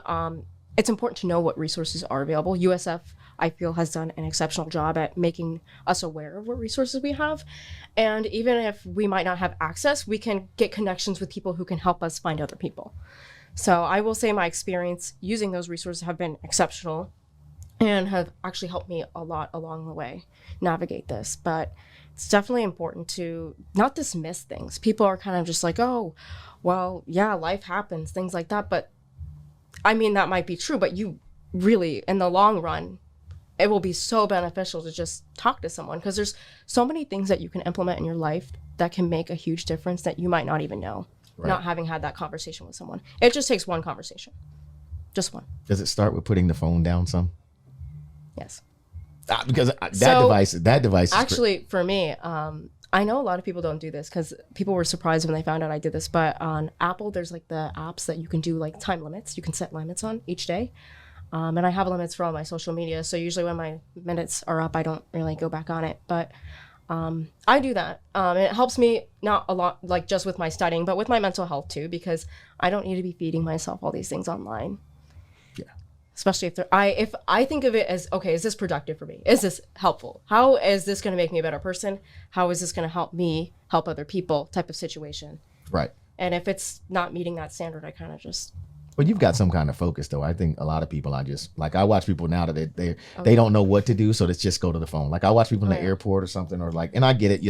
it's important to know what resources are available. USF, I feel, has done an exceptional job at making us aware of what resources we have. And even if we might not have access, we can get connections with people who can help us find other people. So I will say my experience using those resources have been exceptional and have actually helped me a lot along the way navigate this. But it's definitely important to not dismiss things. People are kind of just like, oh, well, yeah, life happens, things like that. But I mean, that might be true, but you really, in the long run, it will be so beneficial to just talk to someone because there's so many things that you can implement in your life that can make a huge difference that you might not even know. Right. Not having had that conversation with someone. It just takes one conversation. Just one. Does it start with putting the phone down some? Yes. Because that device actually, for me, I know a lot of people don't do this because people were surprised when they found out I did this, but on Apple, there's like the apps that you can do like time limits. You can set limits on each day. And I have limits for all my social media. So usually when my minutes are up, I don't really go back on it. But I do that. And it helps me not a lot, like just with my studying, but with my mental health too, because I don't need to be feeding myself all these things online. Yeah. Especially if I think of it as, okay, is this productive for me? Is this helpful? How is this going to make me a better person? How is this going to help me help other people type of situation? Right. And if it's not meeting that standard, I kind of just... Well, you've got some kind of focus, though. I think a lot of people, I watch people now that they don't know what to do, so let's just go to the phone. Like I watch people in the airport or something, or like, and I get it,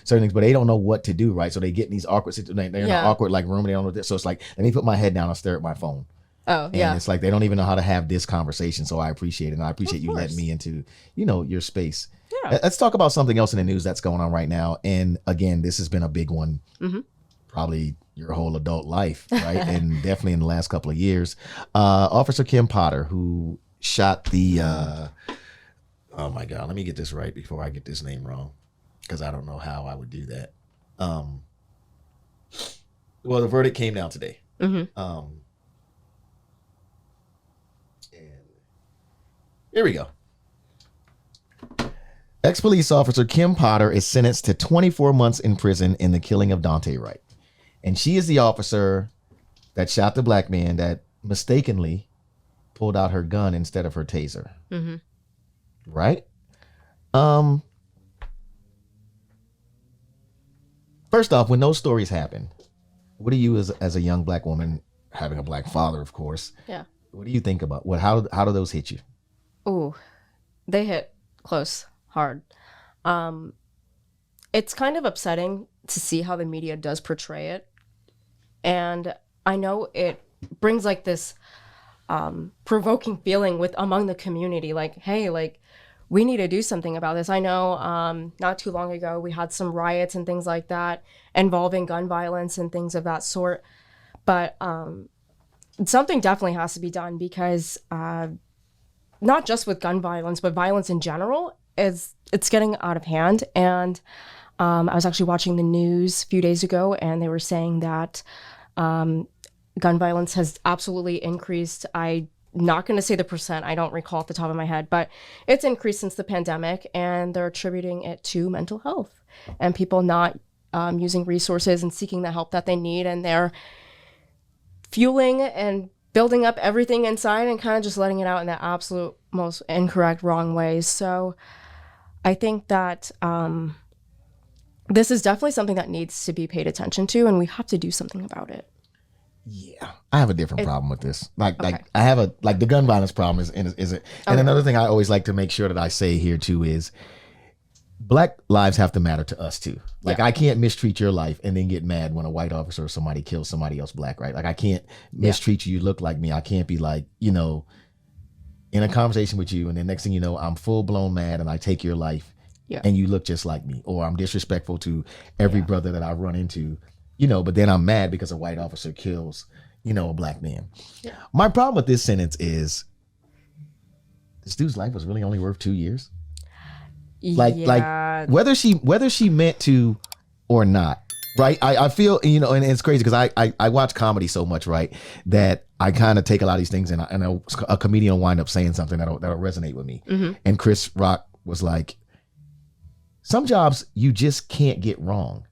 certain things, but they don't know what to do, right? So they get in these awkward situations. They're in an awkward like room, and they don't know this. So it's like, let me put my head down and stare at my phone. Oh, yeah. And it's like they don't even know how to have this conversation. So I appreciate it, and I appreciate you letting me into your space. Yeah. Let's talk about something else in the news that's going on right now. And again, this has been a big one. Mm-hmm. Probably your whole adult life, right? And definitely in the last couple of years. Officer Kim Potter, who shot the, oh my God, let me get this right before I get this name wrong, because I don't know how I would do that. Well, the verdict came down today. Mm-hmm. And here we go. Ex-police officer Kim Potter is sentenced to 24 months in prison in the killing of Daunte Wright. And she is the officer that shot the black man that mistakenly pulled out her gun instead of her taser. Mm-hmm. Right? First off, when those stories happen, what do you as a young black woman, having a black father, of course, what do you think about how do those hit you? Ooh, they hit close, hard. It's kind of upsetting to see how the media does portray it. And I know it brings like this provoking feeling among the community, like, hey, like, we need to do something about this. I know not too long ago we had some riots and things like that involving gun violence and things of that sort. But something definitely has to be done because not just with gun violence, but violence in general, it's getting out of hand. And I was actually watching the news a few days ago, and they were saying that gun violence has absolutely increased. I'm not going to say the percent. I don't recall off the top of my head, but it's increased since the pandemic, and they're attributing it to mental health and people not using resources and seeking the help that they need. And they're fueling and building up everything inside and kind of just letting it out in the absolute most incorrect, wrong ways. So I think that this is definitely something that needs to be paid attention to, and we have to do something about it. Yeah, I have a different problem with this. Like I have the gun violence problem is it. And another thing I always like to make sure that I say here too is black lives have to matter to us too. Like I can't mistreat your life and then get mad when a white officer or somebody kills somebody else black, right? Like I can't mistreat you. You look like me. I can't be like, in a conversation with you and then next thing you know, I'm full blown mad and I take your life and you look just like me, or I'm disrespectful to every brother that I run into. But then I'm mad because a white officer kills, a black man. Yeah. My problem with this sentence is this dude's life was really only worth 2 years. Like whether she meant to or not, right? I feel, and it's crazy because I watch comedy so much, right, that I kind of take a lot of these things and a comedian will wind up saying something that'll resonate with me. Mm-hmm. And Chris Rock was like, some jobs you just can't get wrong.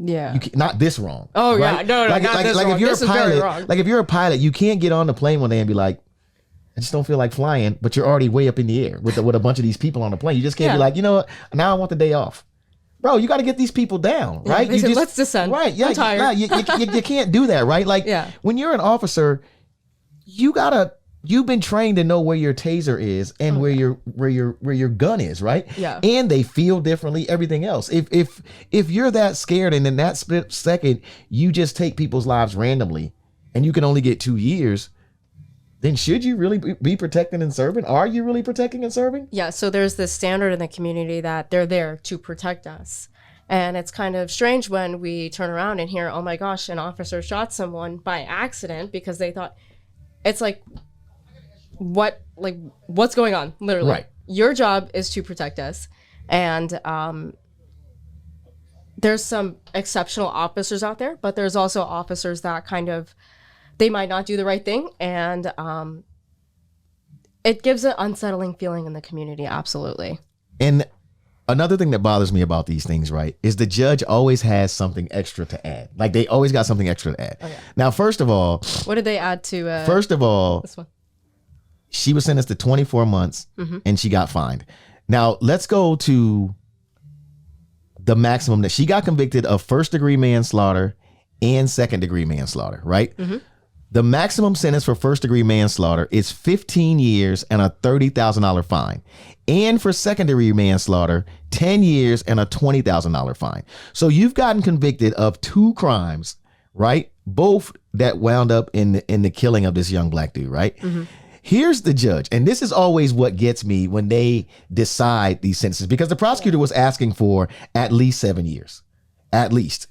Yeah, not this wrong. Oh right? Yeah, no, not this wrong. If you're this a pilot, is very wrong. Like if you're a pilot, you can't get on the plane one day and be like, I just don't feel like flying, but you're already way up in the air with a bunch of these people on the plane. You just can't be like, what? Now I want the day off, bro. You got to get these people down, right? Yeah, let's descend. Right? Yeah, I'm tired. You can't do that, right? Like when you're an officer, you've been trained to know where your taser is and where your gun is, right? Yeah. And they feel differently, everything else. If you're that scared and in that split second you just take people's lives randomly and you can only get 2 years, then should you really be protecting and serving? Are you really protecting and serving? Yeah, so there's this standard in the community that they're there to protect us. And it's kind of strange when we turn around and hear, oh my gosh, an officer shot someone by accident because they thought, it's like, what's going on? Literally, right. Your job is to protect us, and there's some exceptional officers out there, but there's also officers that they might not do the right thing, and it gives an unsettling feeling in the community. Absolutely. And another thing that bothers me about these things, right, is the judge always has something extra to add. Like they always got something extra to add. Okay. Now, first of all, what did they add to? First of all, this one. She was sentenced to 24 months and she got fined. Now, let's go to the maximum that she got convicted of first-degree manslaughter and second-degree manslaughter, right? Mm-hmm. The maximum sentence for first-degree manslaughter is 15 years and a $30,000 fine. And for second-degree manslaughter, 10 years and a $20,000 fine. So you've gotten convicted of 2 crimes, right? Both that wound up in the killing of this young black dude, right? Mm-hmm. Here's the judge, and this is always what gets me when they decide these sentences, because the prosecutor was asking for at least 7 years. At least.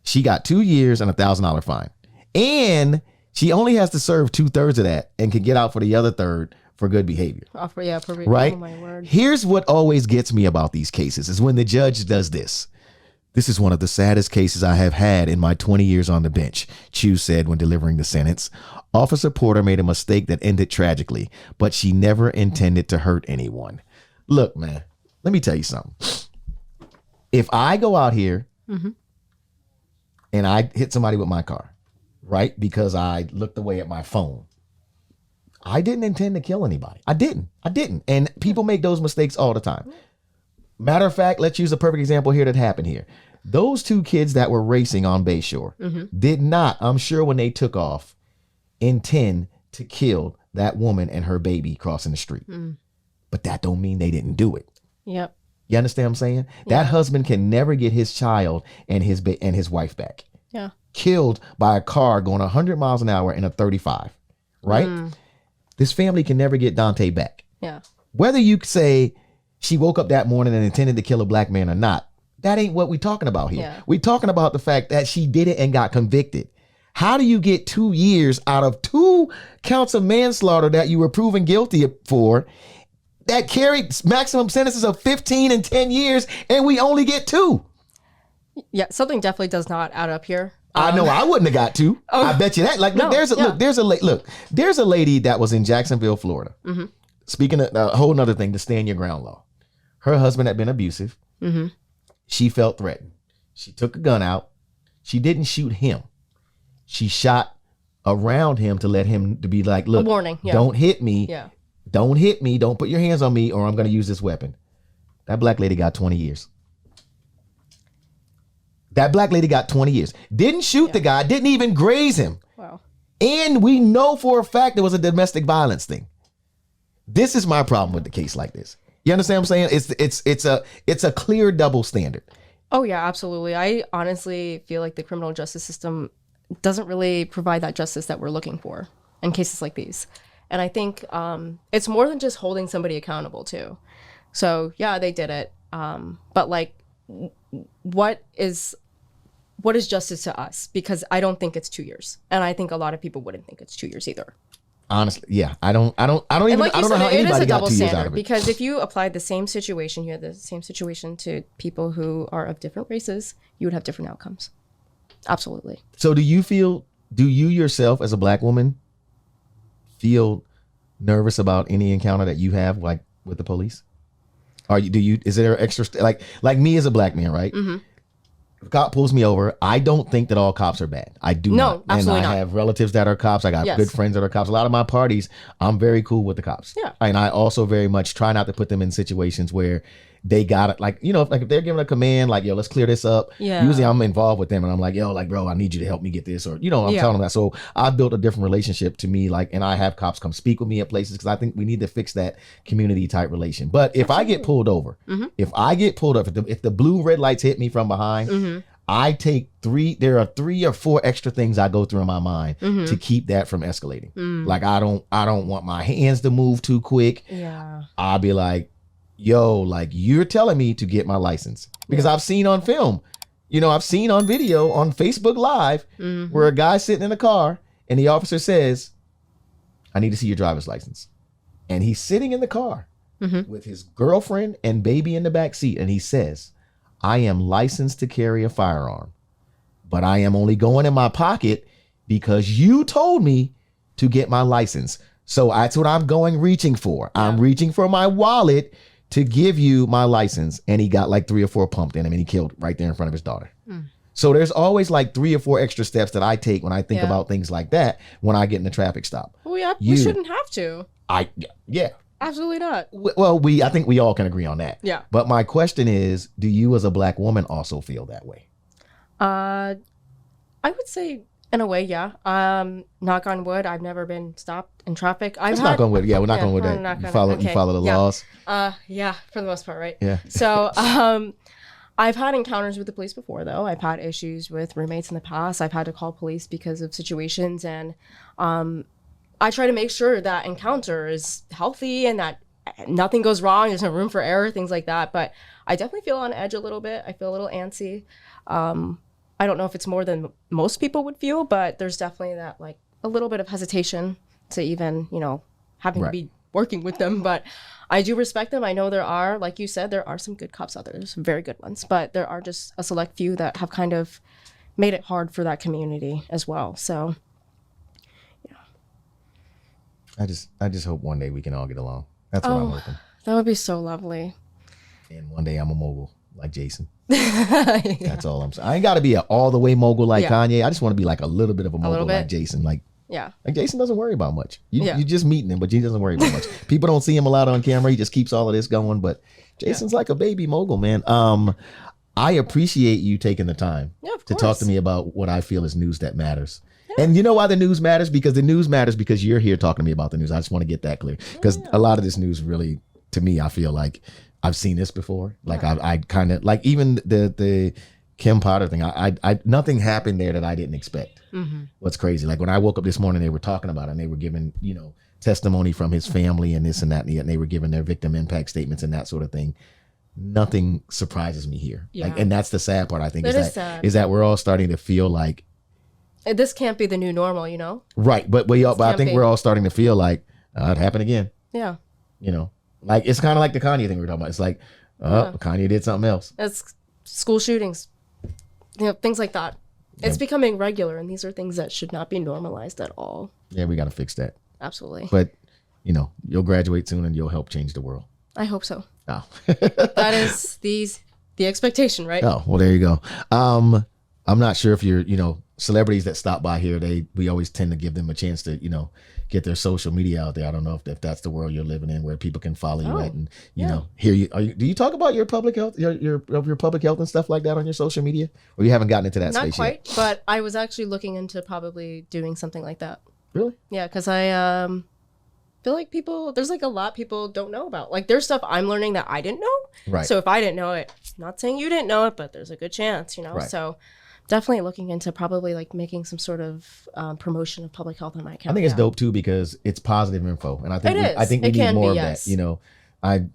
She got 2 years and a $1,000 fine. And she only has to serve 2/3 of that and can get out for the other third for good behavior. Right? Oh, my word. Here's what always gets me about these cases is when the judge does this. This is one of the saddest cases I have had in my 20 years on the bench, Chu said when delivering the sentence. Officer Porter made a mistake that ended tragically, but she never intended to hurt anyone. Look, man, Let me tell you something. If I go out here and I hit somebody with my car, right? Because I looked away at my phone. I didn't intend to kill anybody. I didn't. And people make those mistakes all the time. Matter of fact, let's use a perfect example here that happened here. Those two kids that were racing on Bayshore did not, I'm sure when they took off, intend to kill that woman and her baby crossing the street. But that don't mean they didn't do it. Yep. You understand what I'm saying? That husband can never get his child and his wife back. Yeah. Killed by a car going 100 miles an hour in a 35, right? This family can never get Dante back. Yeah. Whether you say she woke up that morning and intended to kill a black man or not, that ain't what we're talking about here. Yeah. We're talking about the fact that she did it and got convicted. How do you get 2 years out of 2 counts of manslaughter that you were proven guilty for that carried maximum sentences of 15 and 10 years and we only get 2? Yeah, something definitely does not add up here. I know I wouldn't have got 2. I bet you that. Like, No, there's a lady that was in Jacksonville, Florida. Speaking of a whole nother thing, the stand your ground law. Her husband had been abusive. She felt threatened. She took a gun out. She didn't shoot him. She shot around him to let him to be like, look, a warning. Yeah. don't hit me. Yeah. Don't hit me. Don't put your hands on me or I'm going to use this weapon. That black lady got 20 years. That black lady got 20 years. Didn't shoot the guy. Didn't even graze him. Wow. And we know for a fact it was a domestic violence thing. This is my problem with the case like this. You understand what I'm saying? It's a clear double standard. Oh yeah, absolutely. I honestly feel like the criminal justice system doesn't really provide that justice that we're looking for in cases like these. And I think it's more than just holding somebody accountable too. So yeah, they did it. But like, what is justice to us? Because I don't think it's 2 years, and I think a lot of people wouldn't think it's 2 years either. Honestly, yeah, I don't know how anybody got 2 years out of it. Because if you applied the same situation, you had the same situation to people who are of different races, you would have different outcomes. Absolutely. So do you yourself as a black woman feel nervous about any encounter that you have like with the police? Is there extra, like me as a black man, right? If a cop pulls me over, I don't think that all cops are bad. I do not. Absolutely and I not. have relatives that are cops. I got good friends that are cops. A lot of my parties, I'm very cool with the cops. Yeah. And I also very much try not to put them in situations where they got it. Like, if they're giving a command, like, yo, let's clear this up. Yeah. Usually I'm involved with them and I'm like, yo, like, bro, I need you to help me get this. Or, I'm telling them that. So I've built a different relationship to me, like, and I have cops come speak with me at places because I think we need to fix that community type relation. But if I get pulled over, if the blue red lights hit me from behind, I take 3 or 4 extra things I go through in my mind to keep that from escalating. Like, I don't want my hands to move too quick. Yeah. I'll be like, yo, like, you're telling me to get my license. Because I've seen on film, I've seen on video on Facebook Live where a guy's sitting in a car and the officer says, I need to see your driver's license. And he's sitting in the car with his girlfriend and baby in the back seat. And he says, I am licensed to carry a firearm, but I am only going in my pocket because you told me to get my license. So that's what I'm reaching for. Yeah. I'm reaching for my wallet to give you my license. And he got like 3 or 4 pumped in him and he killed right there in front of his daughter. So there's always like 3 or 4 extra steps that I take when I think about things like that when I get in a traffic stop. Well, yeah, we shouldn't have to. Yeah. Absolutely not. Well, I think we all can agree on that. Yeah. But my question is, do you as a black woman also feel that way? I would say in a way, yeah. Knock on wood, I've never been stopped in traffic. Knock on wood. Yeah, we're knocking on wood. That. You follow the laws. Yeah, for the most part, right? Yeah. So, I've had encounters with the police before, though. I've had issues with roommates in the past. I've had to call police because of situations, and I try to make sure that encounter is healthy and that nothing goes wrong. There's no room for error, things like that. But I definitely feel on edge a little bit. I feel a little antsy. I don't know if it's more than most people would feel, but there's definitely that, like, a little bit of hesitation to even, having to be working with them. But I do respect them. I know there are, like you said, there are some good cops out there. There's some very good ones. But there are just a select few that have kind of made it hard for that community as well. So, I just hope one day we can all get along. That's what I'm hoping. That would be so lovely. And one day I'm a mogul like Jason. That's all I'm saying. I ain't got to be an all the way mogul like Kanye. I just want to be like a little bit of a mogul like Jason. Like Jason doesn't worry about much. You just meeting him, but he doesn't worry about much. People don't see him a lot on camera. He just keeps all of this going. But Jason's like a baby mogul, man. I appreciate you taking the time to talk to me about what I feel is news that matters. Yeah. And you know why the news matters? Because the news matters because you're here talking to me about the news. I just want to get that clear. Because a lot of this news really, to me, I feel like I've seen this before. Like I kind of like even the Kim Potter thing. I nothing happened there that I didn't expect. Mm-hmm. What's crazy? Like when I woke up this morning, they were talking about it and they were giving testimony from his family and this and that, and they were giving their victim impact statements and that sort of thing. Nothing surprises me here. Yeah. Like, and that's the sad part. I think is that we're all starting to feel like this can't be the new normal. Right, but I think we're all starting to feel like it happened again. Yeah. Like it's kind of like the Kanye thing we were talking about. It's like, Kanye did something else. It's school shootings, things like that. It's becoming regular, and these are things that should not be normalized at all. Yeah, we got to fix that. Absolutely. But you'll graduate soon, and you'll help change the world. I hope so. Oh. That is the expectation, right? Oh, well, there you go. I'm not sure if you're, celebrities that stop by here, we always tend to give them a chance to, get their social media out there. I don't know if that's the world you're living in, where people can follow you at and hear you. Do you talk about your public health, your public health and stuff like that on your social media, or you haven't gotten into that space yet? Not quite, but I was actually looking into probably doing something like that. Really? Yeah, because I feel like there's like a lot people don't know about. Like there's stuff I'm learning that I didn't know. Right. So if I didn't know it, not saying you didn't know it, but there's a good chance, Right. So definitely looking into probably like making some sort of promotion of public health on my account. I think it's dope too because it's positive info, and I think we need more of that.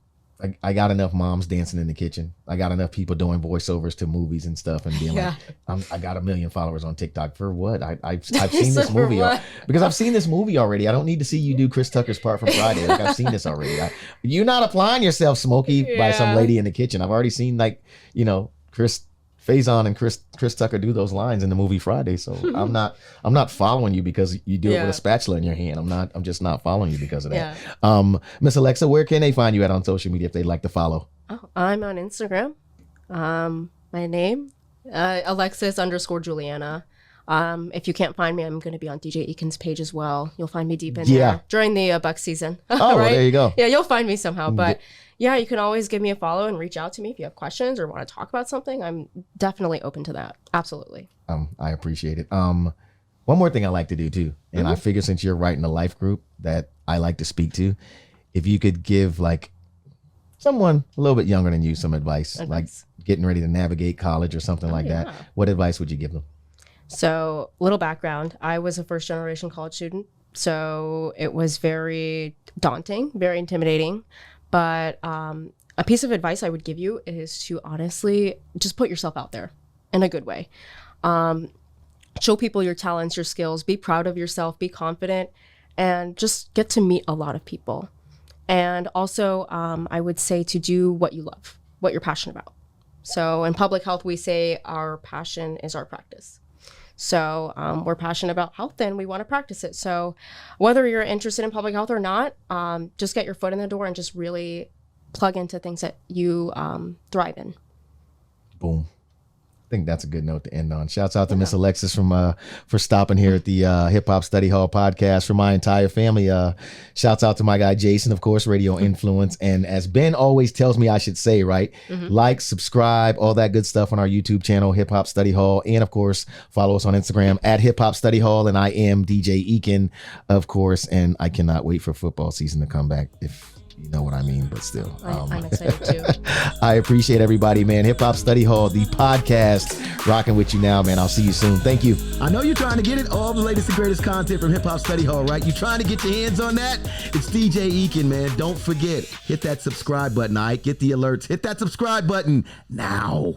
I got enough moms dancing in the kitchen. I got enough people doing voiceovers to movies and stuff, and being like, I got 1 million followers on TikTok for what? I've seen this movie because I've seen this movie already. I don't need to see you do Chris Tucker's part from Friday. Like I've seen this already. You're not applying yourself, Smokey, by some lady in the kitchen. I've already seen Chris Faison and Chris Tucker do those lines in the movie Friday. So I'm not following you because you do it with a spatula in your hand. I'm just not following you because of that. Yeah. Miss Alexa, where can they find you at on social media if they'd like to follow? Oh, I'm on Instagram. My name, Alexis_Juliana. If you can't find me, I'm going to be on DJ Ekin's page as well. You'll find me deep in there during the Buck season. Oh, right? Well, there you go. Yeah, you'll find me somehow. But yeah, you can always give me a follow and reach out to me if you have questions or want to talk about something. I'm definitely open to that. Absolutely. I appreciate it. One more thing I like to do too, and I figure since you're writing a life group that I like to speak to, if you could give like someone a little bit younger than you some advice, like getting ready to navigate college or something like that, what advice would you give them? So, little background. I was a first generation college student, so it was very daunting, very intimidating. But a piece of advice I would give you is to honestly just put yourself out there in a good way. Show people your talents, your skills, be proud of yourself, be confident, and just get to meet a lot of people. And also, I would say to do what you love, what you're passionate about. So in public health, we say our passion is our practice. So we're passionate about health and we want to practice it. So whether you're interested in public health or not, just get your foot in the door and just really plug into things that you thrive in. Boom. I think that's a good note to end on. Shouts out to Miss Alexis for stopping here at the Hip Hop Study Hall podcast for my entire family. Shouts out to my guy Jason, of course, Radio Influence. And as Ben always tells me I should say, right? Like, subscribe, all that good stuff on our YouTube channel, Hip Hop Study Hall. And of course, follow us on Instagram at Hip Hop Study Hall. And I am DJ Ekin, of course. And I cannot wait for football season to come back, if you know what I mean, but still. I'm excited too. I appreciate everybody, man. Hip Hop Study Hall, the podcast, rocking with you now, man. I'll see you soon. Thank you. I know you're trying to get it, all the latest and greatest content from Hip Hop Study Hall, right? You trying to get your hands on that? It's DJ Ekin, man. Don't forget, hit that subscribe button, all right? Get the alerts. Hit that subscribe button now.